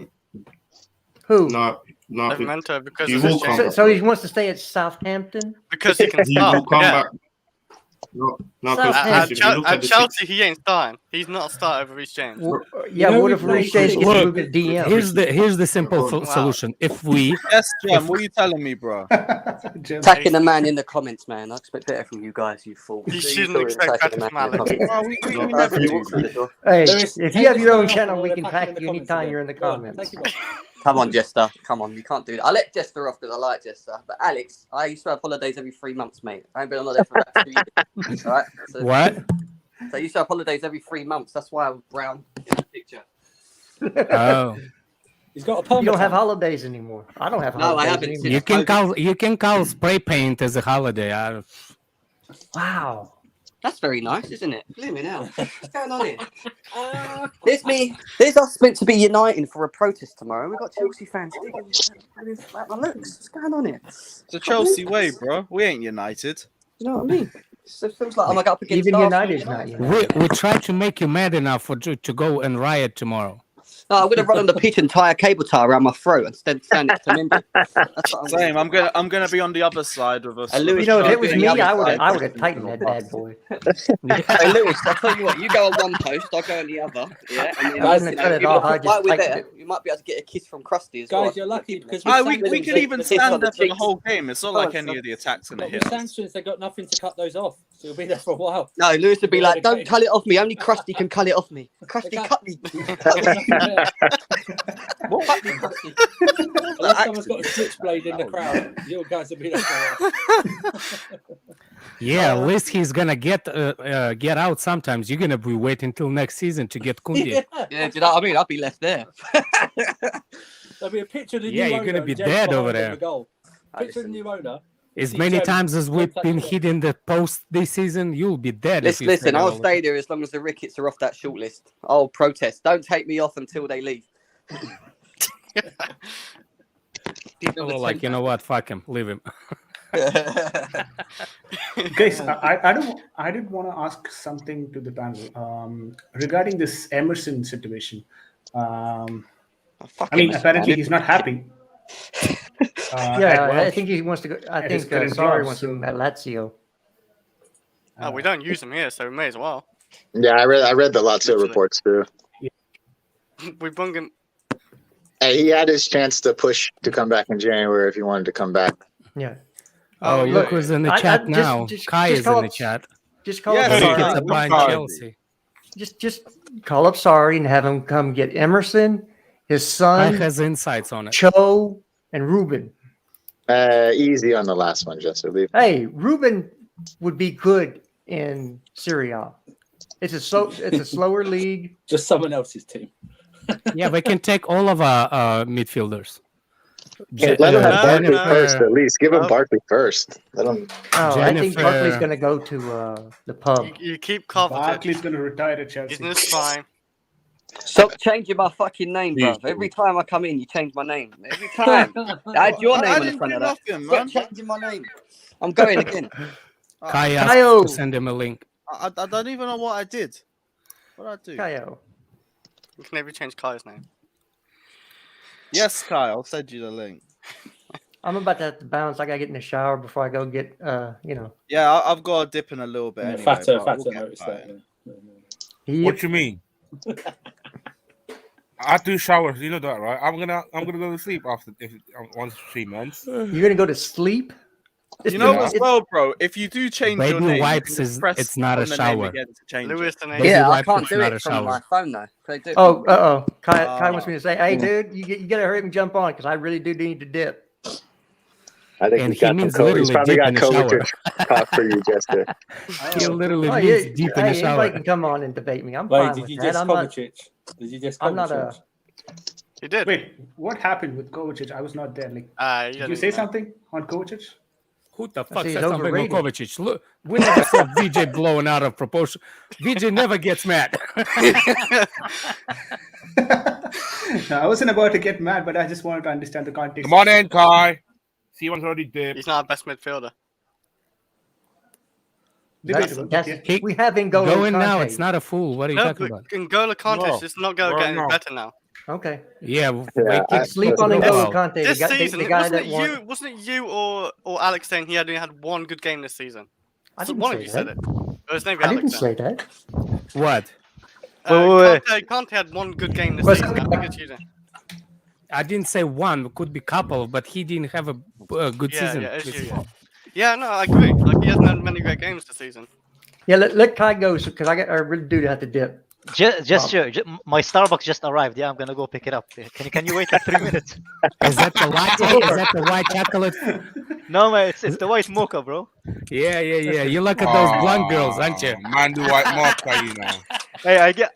Who? No. Livramento, because He of will his come change. back. So he wants to stay at Southampton? Because he can He start. will come Yeah. back. No, At because if you look At at the Chelsea, he ain't starting. He's not a starter over Reece James. Yeah, know what we if played Reece James gets Look, moved to DM? here's the simple solution. If we yes, Jem, what are you telling me, bro? Attacking the man in the comments, man. I expect better from you guys, you fool. You shouldn't expect that from Alex. We never do. Hey, Lewis, if take you have this your guy own off channel, and we we'll can attack him pack in you the anytime comments you're in the again. Go on, comments. take him off. Come on, Jester. Come on, you can't do that. I let Jester off because I like Jester. But Alex, I used to have holidays every 3 months, mate. I ain't been on holiday for about 2 years. All right? So, what? So I used to have holidays every 3 months. That's why I'm brown in the picture. Oh, He's got a You permit. don't have holidays anymore. I don't have No, I holidays haven't anymore. you can call spray paint as a holiday. Wow. That's very nice, isn't it? Blimey now. What's going on here? There's us meant to be uniting for a protest tomorrow. We've got Chelsea fans digging at my looks. What's going on here? It's the Chelsea way, bro. We ain't united. You know what I mean? So it feels like I'm up against Even Arsenal. United's not United. We try to make you mad enough for to go and riot tomorrow. No, I'm gonna run on the pitch and tie a cable tie around my throat and stand next to Mendy. That's what I'm Same. I'm gonna be on the other side of us. And Lewis, You know, if it was on me, the other I side. would have tightened that bad boy. Hey Lewis, I'll tell you what, you go on one post, I'll go on the other. Yeah, and then, I was gonna cut it off, I just while we're tightened there, it. you might be able to get a kiss from Krusty as well. Guys, you're lucky because We can even stand there for the whole game. It's not like any of the attacks gonna But hit with us. sanctions, they got nothing to cut those off, so you'll be there for a while. No, Lewis would be Yeah, like, they don't cut it off me, only Krusty can cut it off me. Krusty, cut me. What? Unless someone's got a switchblade in the crowd, you guys will be there for a while. Yeah, at least he's gonna get out sometimes. You're gonna be waiting until next season to get Kundi. Yeah, do you know what I mean? I'll be left there. There'll be a picture of the Yeah, new you're owner gonna and be James dead behind over on there. the goal. Picture of the new owner. As See many James, times as we've don't been touch hit in the post this season, you'll be dead. if you Listen, say that I'll all the stay there as long as the Ricketts are off that shortlist. I'll protest. Don't take me off until they leave. People are like, you know what? Fuck him. Leave him. Guys, I did want to ask something to the panel regarding this Emerson situation. I mean, apparently he's not happy. Yeah, I think he wants to go. I at his think current Sarri club, wants so- him at Lazio. Oh, we don't use him here, so we may as well. Yeah, I read the Lazio reports too. We bung him. Hey, he had his chance to push to come back in January if he wanted to come back. Yeah. Oh, look who's in the chat now. Kai is in the chat. Just call Yeah, up Ricketts Sarri. are buying Chelsea. Just call up Sarri and have him come get Emerson, his Kai son, has insights on it. Cho, and Ruben. Easy on the last one, Jesse. Leave. Hey, Ruben would be good in Syria. It's a slower league. Just someone else's team. Yeah, we can take all of our midfielders. Let him have Barkley Jennifer. first, at least. Give him Barkley first. Let him. Oh, I think Jennifer. Barkley's going to go to the pub. You keep Kovacic. Barkley's going to retire at Chelsea. He's in his prime. Stop changing my fucking name, bro. Every time I come in, you change my name. Every time. I had your name on the didn't front do of that. nothing, Stop man. changing my name. I'm going again. Kai asked Kyle. to send him a link. I don't even know what I did. What did I do? Kyle. You can never change Kai's name. Yes, Kai. I'll send you the link. I'm about to have to bounce. I got to get in the shower before I go get, Yeah, I've got to dip in a little bit. Yeah, Anyway, fatter but we'll get noticed by that. it. Yeah. What you mean? I do showers, you know that, right? I'm gonna go to sleep after once 3 months. You're going to go to sleep? You know as well, bro. If you do change your Baby name, wipes you can is press it's not a on the name shower. again to change Lewis it. and Baby Yeah, I wipes can't is do not it a from shower. my phone though. Can I do it Oh, from- Kai wants me to say, hey, dude, you got to hurry up and jump on because I really do need to dip. I think And he's got he some means he's literally probably deep got in the shower. Kovacic talk for you, Jester. He literally Oh, means yeah. deep in the Hey, anybody shower. can come on and debate me. I'm Wait, fine did with you that. just I'm not, Kovacic? Did you just I'm not a... Kovacic? He did. Wait, what happened with Kovacic? I was not there. Like, You did don't you say even know. something on Kovacic? Who the I fuck say said he's something about overrated. Kovacic? Look, we never saw VJ blowing out of proportion. VJ never gets mad. No, I wasn't about to get mad, but I just wanted to understand the context. Come on in, Kai. See one's already dipped. He's not our best midfielder. Debatable, That's, yeah. He- we have N'Golo Go in now. Kante. It's not a fool. What are you No, talking but about? N'Golo Kante is not Right getting now. better now. Okay. Yeah, I- Sleep on Go N'Golo out. Kante. This The season, guy wasn't that it won. you? Wasn't it you or Alex saying he only had one good game this season? I didn't One say of you that. said it. It was maybe I Alex. didn't then. say that. What? Kante had one good game this Well, season. I think it's you. I didn't say one. Could be couple, but he didn't have a good Yeah, season. yeah, it's you. Yeah, no, I agree. Like he hasn't had many great games this season. Yeah, let Kai go because I really do have to dip. My Starbucks just arrived. Yeah, I'm gonna go pick it up. Can you wait like 3 minutes? Is that the latte? Is that the white chocolate? No, man, it's the white mocha, bro. Yeah. You look at those blonde girls, aren't you? Man, do white mocha, you know. Hey, I get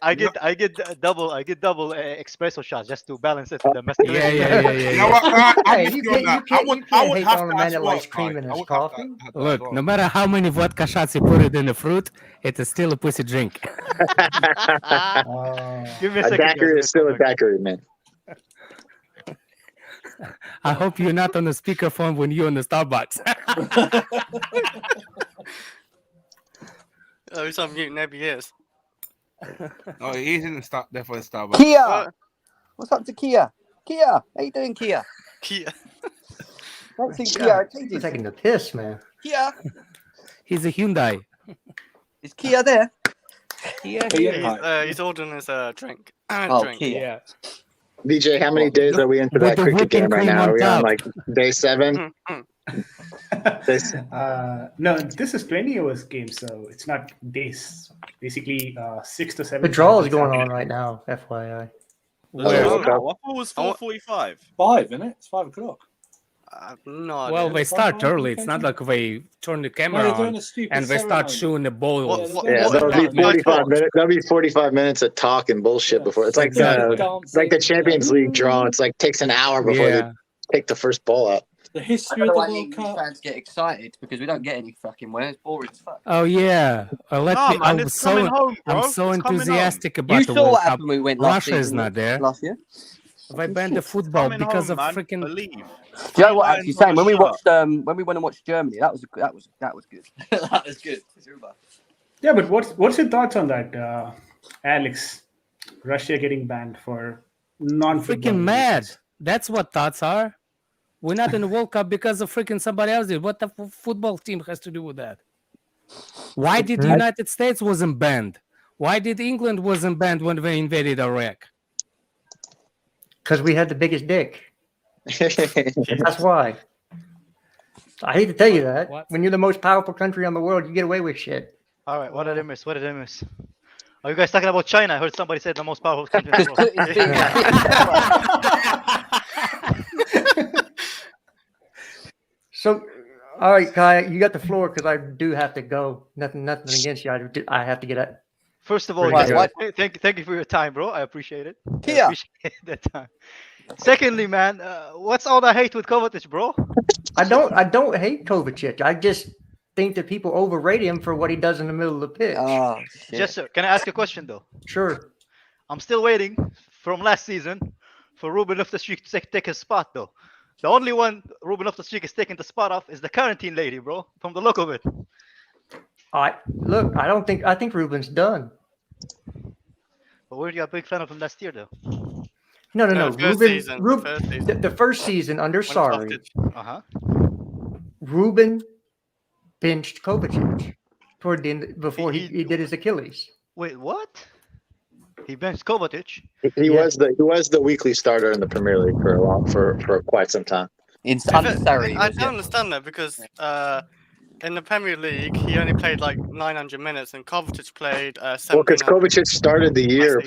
double espresso shots just to balance it. The Yeah. You know what, Kai? I'm Hey, with you you on that. I would hate have on a to man as that well, likes cream Kai. in I his would have coffee. that as Look, well. no matter how many vodka shots you put it in the fruit, it is still a pussy drink. Give me a A second. daiquiri guys. is still a daiquiri, man. I hope you're not on the speakerphone when you're in the Starbucks. Oh, he's on mute. Maybe he is. Oh, he's in the definitely Starbucks. Kia! What's up to Kia? Kia! How you doing, Kia? Kia. Don't think Kia. Yeah, I he's taking the piss, man. Kia! He's a Hyundai. Is Kia there? He's ordering his drink. Oh, drink. Kia. Yeah. DJ, how many days are we into With that the cricket whipping game right cream now? on Are we on top. like day 7? No, this is 20 hours game, so it's not days. Basically, 6 to 7. The draw is going on right now, FYI. Where? Oh, I thought it was 4:45. 5, isn't it? It's 5 o'clock. No. Well, they start Fine, early. It's not like they turn the No, camera they're doing on a stupid and they start ceremony. shooing the balls. Yeah, that'll be 45 minutes. That'll be 45 minutes of talk and bullshit before. It's like it's like the Champions League draw. It's like takes an hour before they take the first ball out. The I history don't of know the why World English Cup. fans get excited because we don't get any fucking winners. It's boring as fuck. Oh yeah. Man, I'm it's so coming home, bro. I'm so It's coming enthusiastic You about the saw World what Cup. happened when we went last Russia is season, not there. last year. They banned the football Coming because home, of man. freaking. Believe. Do you know what Lions actually saying not when we shut up. watched when we went and watched Germany, that was good. That was good. Yeah, but what's your thoughts on that, Alex? Russia getting banned for non-football. Freaking mad. That's what thoughts are. We're not in the World Cup because of freaking somebody else did. What the football team has to do with that? Why did the United States wasn't banned? Why did England wasn't banned when they invaded Iraq? Because we had the biggest dick. That's why. I hate to tell you that. When you're the most powerful country in the world, you get away with shit. All right, what did I miss? Are you guys talking about China? I heard somebody said the most powerful country in the world. So, all right, Kai, you got the floor because I do have to go. Nothing against you. I have to get it. First of all, Right, guys, thank you for your time, bro. I appreciate it. Kia. I appreciate that time. Secondly, man, what's all the hate with Kovacic, bro? I don't hate Kovacic. I just think that people overrate him for what he does in the middle of the pitch. Oh, shit. Jester, can I ask a question though? Sure. I'm still waiting from last season for Ruben Loftus-Cheek to take his spot though. The only one Ruben Loftus-Cheek is taking the spot off is the quarantine lady, bro, from the look of it. I think Ruben's done. But weren't you a big fan of him last year though? No. First season, The first season under Sarri, Uh-huh. Ruben benched Kovacic toward the end before he did his Achilles. Wait, what? He benched Kovacic. He was the weekly starter in the Premier League for quite some time. Under Sarri. I don't understand that because in the Premier League he only played like 900 minutes and Kovacic played 1700. Well, because Kovacic started the year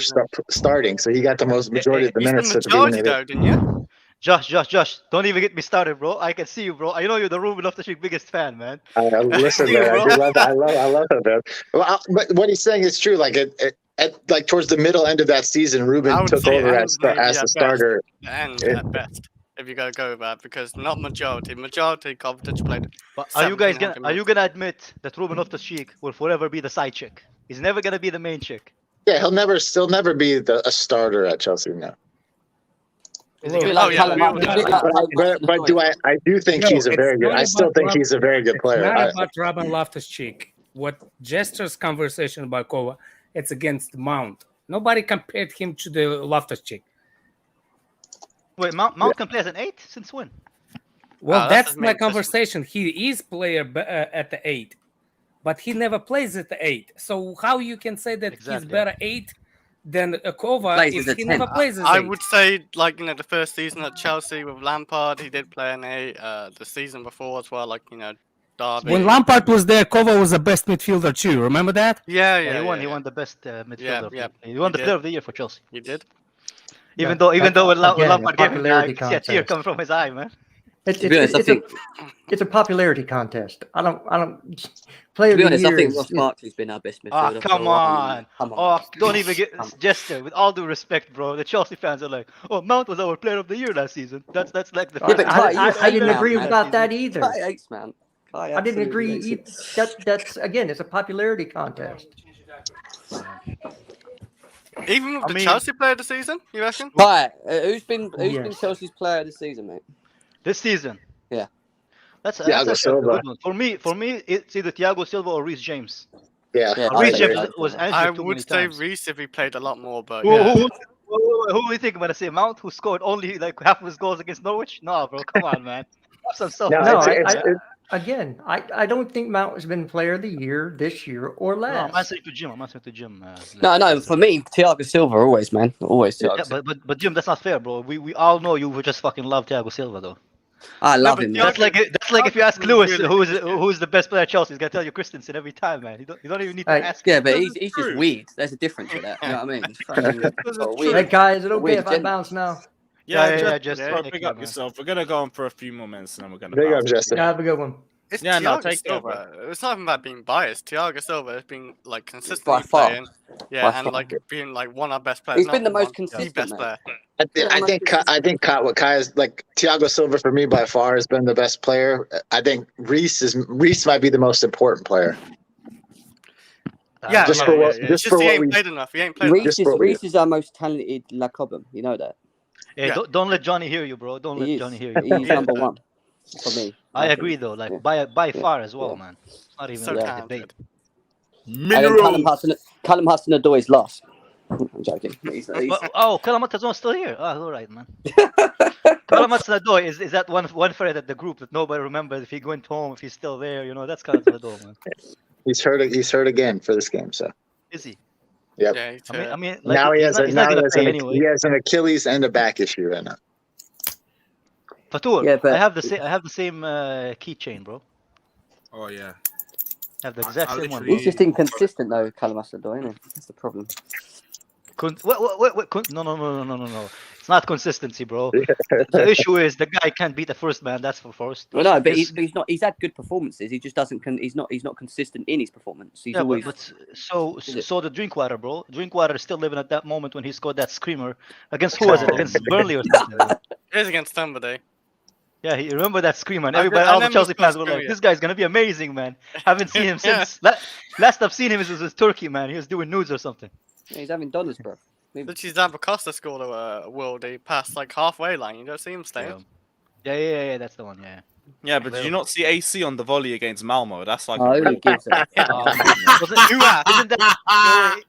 starting, so he got the most majority of the minutes at the beginning of it. Didn't you? Josh, don't even get me started, bro. I can see you, bro. I know you're the Ruben Loftus-Cheek biggest fan, man. Listen, man, I love him, man. Well, but what he's saying is true. Like like towards the middle end of that season, Ruben took over as the starter. And at best, if you go with that, because not majority Kovacic played. But are you gonna admit that Ruben Loftus-Cheek will forever be the side chick? He's never gonna be the main chick. Yeah, he'll never be a starter at Chelsea now. But I do think he's a very good. I still think he's a very good player. It's not about Ruben Loftus-Cheek. What Jester's conversation about Kova, it's against Mount. Nobody compared him to the Loftus-Cheek. Wait, Mount can play as an 8 since when? Well, that's my conversation. He is player at the 8, but he never plays at the 8. So how you can say that he's better 8 than Kova if he never plays as 8? I would say, like, the first season at Chelsea with Lampard, he did play an 8. The season before as well, like, Derby. When Lampard was there, Kova was the best midfielder too. Remember that? Yeah. He won the best midfielder. Yeah. He won the player of the year for Chelsea. He did. Even though when Lampard gave him, I see a tear coming from his eye, man. It's a popularity contest. I don't play. To be honest, I think Ross Barkley's been our best midfielder. Oh, come on. Oh, don't even get Jester. With all due respect, bro, the Chelsea fans are like, "Oh, Mount was our player of the year last season." That's like the. I didn't agree about that either. I didn't agree. That's again, it's a popularity contest. Even with the Chelsea player of the season, you reckon? Right. Who's been Chelsea's player of the season, mate? This season. Yeah. That's Thiago Silva. For me, it's either Thiago Silva or Reece James. Yeah. Reece James was answered I too would many say times. Reece if he played a lot more, but Who do you think when I say Mount, who scored only like half of his goals against Norwich? No, bro, come on, man. I don't think Mount has been player of the year this year or last. No, I'm answering to Jim. No, for me, Thiago Silva always, man. Always Thiago Silva. But Jim, that's not fair, bro. We all know you would just fucking love Thiago Silva, though. I love him. That's like if you ask Lewis who's the best player at Chelsea, he's gonna tell you Christensen every time, man. You don't even need to ask. Yeah, but he's just weird. There's a difference with that. You know what I mean? Hey guys, is it okay if I bounce now? Just pick up yourself. We're gonna go on for a few more minutes, and then we're gonna. Big up, Justin. Have a good one. It's take Silva. It's not even about being biased. Thiago Silva has been like consistently by far. playing, like being like one of our best players. He's been the most consistent. The best player. I think what Kai is like. Thiago Silva for me by far has been the best player. I think Reece might be the most important player. He ain't played enough. He ain't played enough. Reece is our most talented La Cobham. You know that. Hey, don't let Johnny hear you, bro. Don't let Johnny hear you. He's number one for me. I agree, though. Like by far as well, man. It's not even a debate. Callum Hudson-Odoi is last. I'm joking. Callum Hudson-Odoi still here. Oh, all right, man. Callum Hudson-Odoi is that one friend at the group that nobody remembers if he went home, if he's still there. That's Callum Hudson-Odoi, man. He's hurt again for this game, so. Is he? Yep. Yeah, I mean, now he has an Achilles and a back issue right now. Fatur, I have the same keychain, bro. Oh yeah. I have the exact same one. He's just inconsistent though, Callum Hudson-Odoi, isn't he? That's the problem. No. It's not consistency, bro. The issue is the guy can't beat the first man. That's for first. Well, no, but he's not. He's had good performances. He just doesn't. He's not consistent in his performance. He's Yeah, always. but so the Drinkwater, bro. Drinkwater is still living at that moment when he scored that screamer against who was it? Against Burnley or something. Bro. It is against somebody. Yeah, he remember that screamer, and everybody, all the Chelsea fans were like, "This guy's gonna be amazing, man." Haven't seen him since last I've seen him was with Turkey, man. He was doing nudes or something. Yeah, he's having dollars, bro. Literally, Zampa Costa scored a worldie past like halfway line. You don't see him staying. Yeah, that's the one. Yeah. Yeah, but did you not see AC on the volley against Malmo? That's like. Who gives a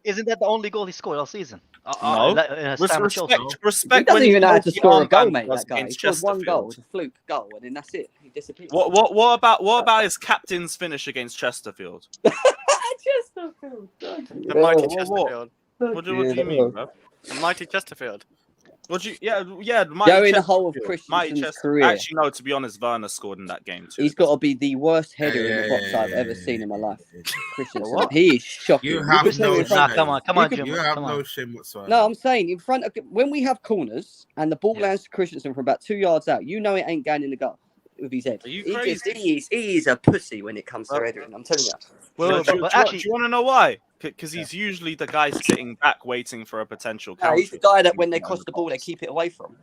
Isn't that the only goal he scored all season? No. Respect. He doesn't even have to score a goal, mate. That That guy. He scored one goal. It's a fluke goal, and then that's it. He disappears. What about his captain's finish against Chesterfield? Chesterfield. The mighty Chesterfield. What do you mean, bro? The mighty Chesterfield. The Go in the whole of Christensen's career. Actually, no. To be honest, Werner scored in that game too. He's got to be the worst header in the box I've ever seen in my life. Christensen. He is shocking. You have no shame. Come on, Jim. You have no shame whatsoever. No, I'm saying in front of when we have corners and the ball lands to Christensen from about 2 yards out, you know it ain't going in the goal with his head. Are you crazy? He is a pussy when it comes to headering. I'm telling you. Well, do you want to know why? Because he's usually the guy sitting back waiting for a potential counter. He's the guy that when they cross the ball, they keep it away from.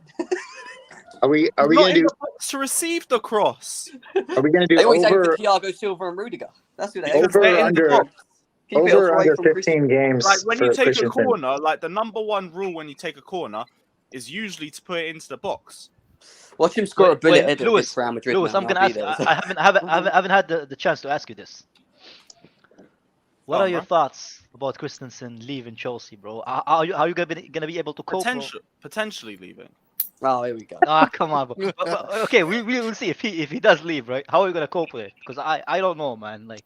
Are we Not going to in do? the box to receive the cross? Are we going to do They always aim over for Thiago Silva and Rudiger. That's who they aim over for. under over under 15 games? Like when you for take a Christensen? corner, like the number one rule when you take a corner is usually to put it into the box. Watch him score a brilliant header Lewis, against Real Madrid. Lewis, man. I'm gonna I'll ask. be there. I haven't had the chance to ask you this. What are your thoughts about Christensen leaving Chelsea, bro? Are you gonna be able to cope? Potentially leaving. Oh, here we go. Ah, come on, bro. But, okay, we will see if he does leave, right? How are you gonna cope with it? Because I don't know, man. Like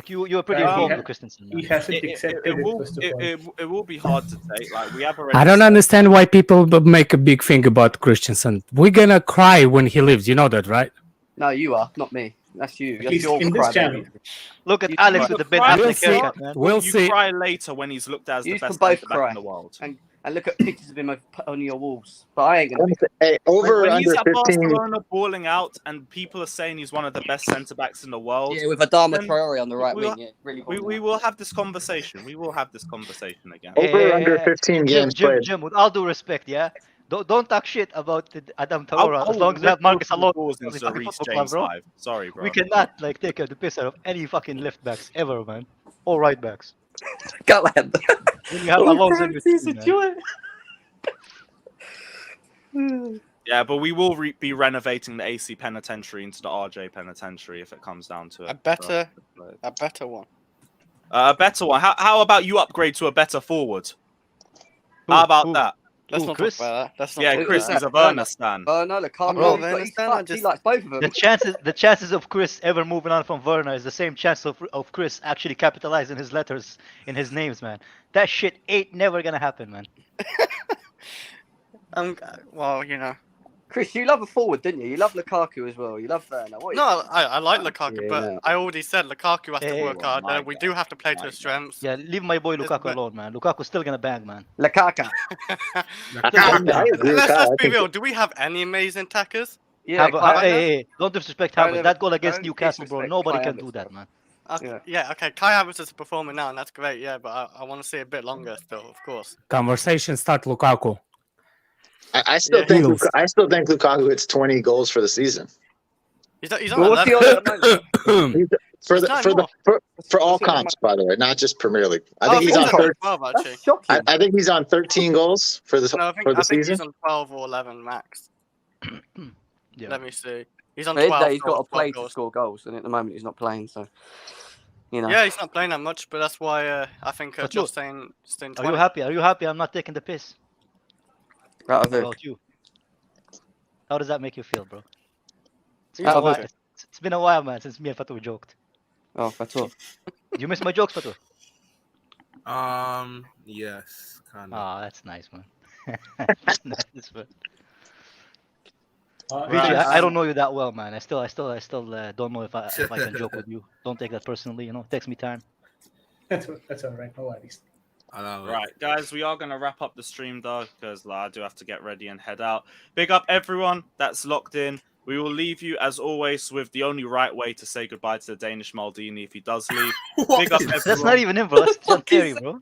you're pretty involved with Christensen. He hasn't accepted it will be hard to take. Like we have already. I don't understand why people make a big thing about Christensen. We're gonna cry when he leaves. You know that, right? No, you are, not me. That's you. That's He's your in this cry, channel. baby. Look at Alex with the Ben Affleck haircut, man. We'll you see. cry later when he's looked at as the You can best both centre back cry in the world. and look at pictures of him on your walls. But I ain't gonna. Hey, over When or he's under at 15. Barcelona balling out and people are saying he's one of the best centre backs in the world. Yeah, with Adama then Traore on the right we'll- wing. Yeah, really. We will have this conversation. We will have this conversation again. Over or under 15 games played. Jim, with all due respect, yeah. Don't talk shit about Adam I'll Traore as long as we have Marcus Alonso. balls into the Reece James bro. 5. Sorry, bro. We cannot take the piss out of any fucking left backs ever, man, or right backs. Go ahead. When you have Alonso in your team, man. Yeah, but we will be renovating the AC Penitentiary into the RJ Penitentiary if it comes down to it. A better one. A better one. How about you upgrade to a better forward? How about that? Let's not Chris? talk about that. Let's not Yeah, talk Chris, about he's a Werner stan. No, Lukaku. Bro, He's fucked. He likes both of them. The chances of Chris ever moving on from Werner is the same chance of Chris actually capitalizing his letters in his names, man. That shit ain't never gonna happen, man. Well, you know. Chris, you love a forward, didn't you? You love Lukaku as well. You love Werner. No, I like Lukaku, Yeah, but no. I already said Lukaku has to Hey, work hard. We do have to play to his strengths. Yeah, leave my boy Lukaku alone, man. Lukaku's still gonna bang, man. Lukaku. Let's be real. Do we have any amazing attackers? Yeah, hey, don't disrespect Don't Havertz. That goal against don't Newcastle, bro. disrespect Nobody Kai can Havertz, do that, man. Yeah, okay. Kai Havertz is performing now, and that's great. Yeah, but I want to see a bit longer still, of course. Conversation start Lukaku. I still think Lukaku hits 20 goals for the season. He's on Well, what's the 11. odds at the moment? For all comps, by the way, not just Premier League. I think he's on 13. 12, actually. That's shocking. I think he's on 13 goals for the No, I for the think season. he's on 12 or 11 max. Yeah. Let me see. He's on But his 12. day, he's got to 12 play to goals. score goals, and at the moment he's not playing. So, you know. Yeah, he's not playing that much, but that's why I think But just look, staying Are 20. you happy? Are you happy? I'm not taking the piss. Right of What it. about you? How does that make you feel, bro? It's Out of been, a while, it. it's been a while, man, since me and Fatou joked. Oh, that's all. Do you miss my jokes, Fatou? Yes, kind of. Ah, that's nice, man. That's nice, man. Right. Vijay, I don't know you that well, man. I still don't know if I can joke with you. Don't take that personally, you know. It takes me time. That's all right. No worries. Right, guys, we are going to wrap up the stream though, because I do have to get ready and head out. Big up everyone that's locked in. We will leave you, as always, with the only right way to say goodbye to the Danish Maldini if he does leave. Big up everyone. That's not even him, bro. That's John Terry, bro.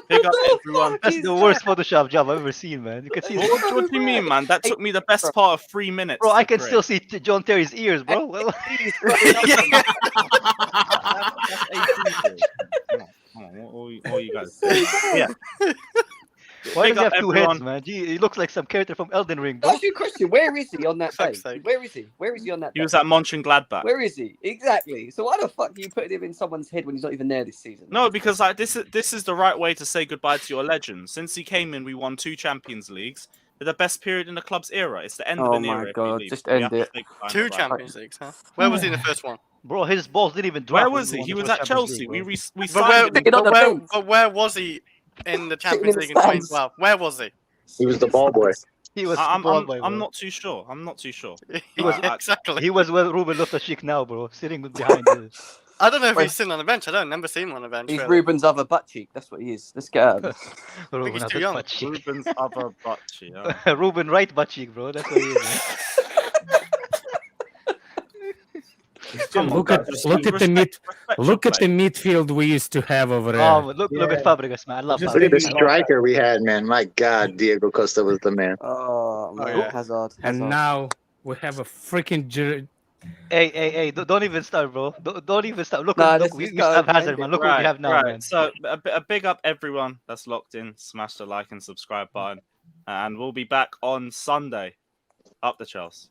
Big up everyone. That's the worst Photoshop job I've ever seen, man. You can see. What do you mean, man? That took me the best part of 3 minutes. Bro, I to can create. still see John Terry's ears, bro. Come on, all you guys. Yeah. Why Big does he up have two everyone. heads, man? Gee, he looks like some character from Elden Ring, bro. Ask you a question. Where is he on that day? Fuck's sake. Where is he? Where is he on that He day? was at Mönchengladbach. Where is he? Exactly. So why the fuck are you putting him in someone's head when he's not even there this season? No, because like this is the right way to say goodbye to your legend. Since he came in, we won 2 Champions Leagues. They're the best period in the club's era. It's the end of Oh an my era. if you God, leave. just We end have to it. say goodbye 2 right. Champions Leagues, huh? Where was he in the first one? Bro, his balls didn't even drop. Where when was he? won He the was first at Champions Chelsea. League, We bro. signed him. But where was he in the Champions League in 2012? Where was he? He was the ball boy. He was the ball boy, bro. I'm not too sure. I'm not too sure. He was exactly. He was with Ruben Loftus-Cheek now, bro, sitting behind the. I don't know if he's sitting on the bench. I don't remember seeing him on the bench. He's really. Ruben's other butt cheek. That's what he is. Let's get out of this. think he's too young. Ruben's other butt cheek. Ruben right butt cheek, bro. That's what he is. Come look at the midfield we used to have over there. Oh, look at Fabregas, man. I love Look at the striker we had, man. My God, Diego Costa was the man. Oh, man. yeah. Hazard. And now we have a freaking. Hey! Don't even start, bro. Don't even start. Look, Nah, look. We used to have Hazard, man. Look what we have now, man. So a big up everyone that's locked in. Smash the like and subscribe button, and we'll be back on Sunday. Up the Chelsea.